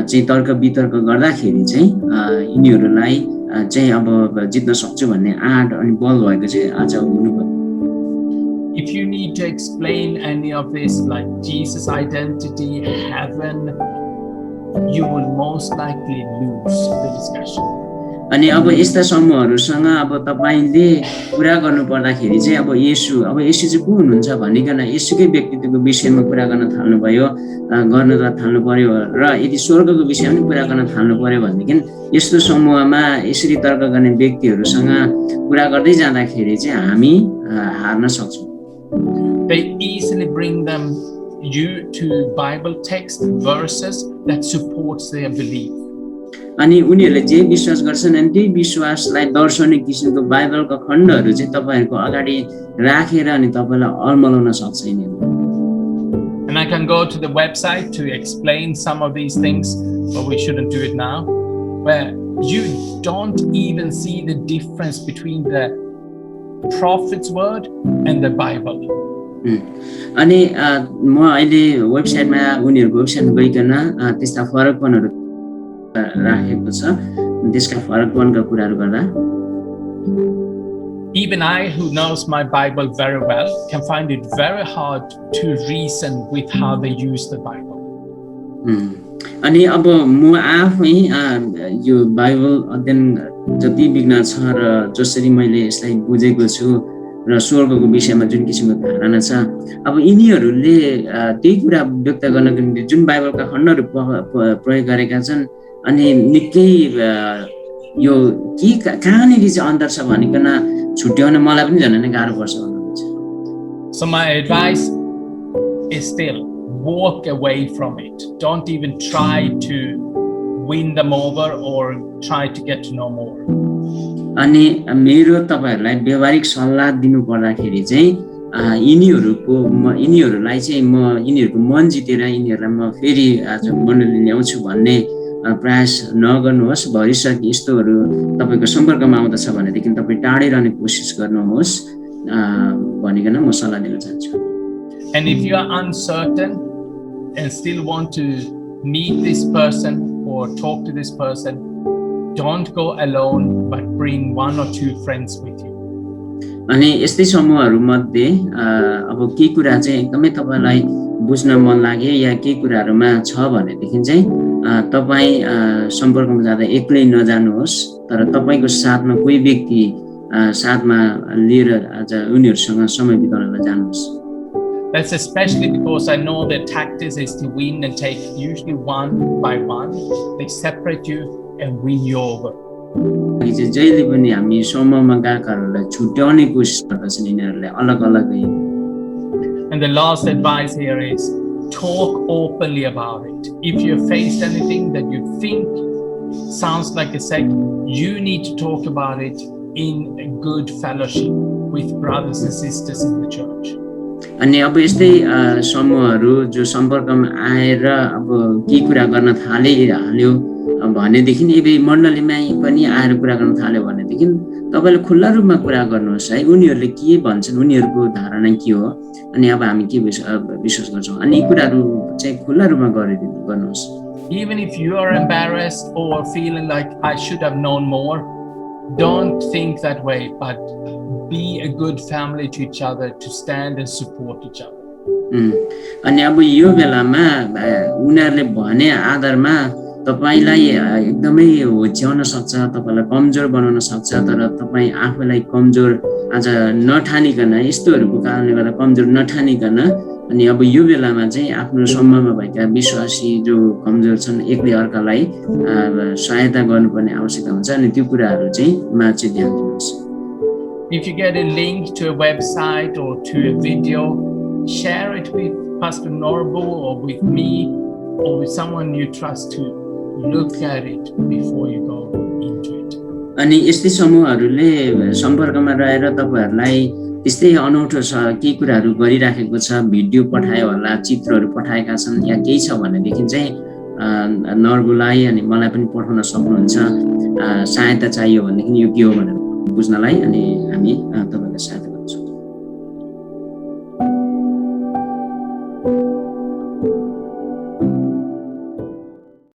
चाहिँ तर्क वितर्क गर्दाखेरि चाहिँ यिनीहरुलाई चाहिँ अब जित्न सक्छु भन्ने आँट अनि बल भएको चाहिँ आज हुनु पर्यो। If you need to explain any of this, like Jesus' identity, heaven, you will most likely lose the discussion. अनि अब यस्ता समूहहरुसँग अब तपाईले कुरा गर्नु पर्दाखेरि चाहिँ अब येशू चाहिँ को हुनुहुन्छ भनिकन येशूकै व्यक्तित्वको विषयमा कुरा गर्न थाल्नु पर्यो र यदि स्वर्गको विषयमा पनि कुरा गर्न थाल्नु पर्यो भनेदेखि यस्तो समूहमा यसरी तर्क गर्ने व्यक्तिहरुसँग कुरा गर्दै जाँदाखेरि चाहिँ हामी हार्न सक्छौं। They easily bring you to Bible text verses that supports their belief. अनि उनीहरुले जे विश्वास गर्छन् अनि त्यही विश्वासलाई दर्शाउने किसिमको बाइबलका खण्डहरु चाहिँ तपाईहरुको अगाडि राखेर अनि तपाईलाई अल्मलाउन सक्छ यिनीहरुले। And I can go to the website to explain some of these things, but we shouldn't do it now. Where you don't even see the difference between the prophet's word and the Bible. अनि म अहिले वेबसाइटमा उनीहरूको वेबसाइटमा गइकन त्यस्ता फरकपनहरू राखेको छ त्यसका फरकपनका कुराहरू गर्दा Even I, who knows my Bible very well, can find it very hard to reason with how they use the Bible. अनि अब म आफै यो बाइबल अध्ययन जति विघ्न छ र जसरी मैले यसलाई बुझेको छु र स्वर्गको विषयमा जुन किसिमको धारणा छ अब यिनीहरूले त्यही कुरा व्यक्त गर्नको निम्ति जुन बाइबलका खण्डहरू प्रयोग गरेका छन् अनि निकै यो के कहाँनिर चाहिँ अन्तर छ भनिकन छुट्याउन मलाई पनि झन् नै गाह्रो पर्छ भन्नुहुन्छ. So my advice is still walk away from it. Don't even try to win them over or try to get to know more. अनि मेरो तपाईहरुलाई व्यवहारिक सल्लाह दिनु पर्दाखेरि चाहिँ यिनीहरूलाई चाहिँ म यिनीहरूको मन जितेर यिनीहरूलाई म फेरि आज मण्डली ल्याउँछु भन्ने प्रयास नगर्नुहोस्. भविष्यमा यस्तोहरू तपाईको सम्पर्कमा आउँदछ भनेदेखि तपाई टाढै रहने कोसिस गर्नुहोस् भनिकन म सल्लाह दिन चाहन्छु. And if you are uncertain and still want to meet this person or talk to this person, don't go alone but bring one or two friends with you. अनि यस्तै समूहहरु मध्ये अब के कुरा चाहिँ एकदमै तपाईलाई बुझ्न मन लाग्यो या के कुराहरुमा छ भनेदेखि चाहिँ तपाई सम्पर्कमा जाँदा एक्लै नजानुहोस् तर तपाईको साथमा कोही व्यक्ति साथमा लिएर आज उनीहरुसँग समय बिताउन जानुहोस्. That's especially because I know their tactics is to win and take usually one by one. They separate you and win you over. जहिले पनि हामी समूहमा गएकाहरुलाई छुट्याउने कोसिस गर्छन् यिनीहरुले अलग-अलगै. And the last advice here is talk openly about it. If you faced anything that you think sounds like a sect, you need to talk about it in a good fellowship with brothers and sisters in the church. अनि अब यस्तै समूहहरु जो सम्पर्कमा आएर अब के कुरा गर्न थाल्यो भनेदेखि यदि मण्डलीमा पनि आएर कुरा गर्न थाल्यो भनेदेखि तपाईले खुल्ला रूपमा कुरा गर्नुहोस् है. उनीहरुले के भन्छन् उनीहरुको धारणा के हो अनि अब हामी के विश्वास गर्छौं अनि यी कुराहरु चाहिँ खुल्ला रूपमा गर्नुहोस्. Even if you are embarrassed or feeling like I should have known more, don't think that way, but be a good family to each other, to stand and support each other. अनि अब यो बेलामा उनीहरुले भने आधारमा तपाईलाई एकदमै होच्याउन सक्छ, तपाईलाई कमजोर बनाउन सक्छ, तर तपाई आफैलाई कमजोर आज नठानिकन यस्तोहरुको कारणले गर्दा कमजोर नठानिकन अनि अब यो बेलामा चाहिँ आफ्नो समूहमा भएका विश्वासी जो कमजोर छन् एकले अर्कालाई सहायता गर्नुपर्ने आवश्यकता हुन्छ अनि त्यो कुराहरु चाहिँ मा चाहिँ ध्यान दिनुहोस्. If you get a link to a website or to a video, share it with Pastor Norbu or with me or with someone you trust to look at it before you go into it. अनि यस्तै समूहहरुले सम्पर्कमा रहेर तपाईहरुलाई त्यस्तै अनौठो छ के कुराहरु गरिराखेको छ भिडियो पठायो होला चित्रहरु पठाएका छन् या केही छ भनेदेखि चाहिँ नर्बुलाई अनि मलाई पनि पठाउन सक्नुहुन्छ. सहायता चाहियो भनेदेखि यो के हो भनेर बुझ्नलाई अनि हामी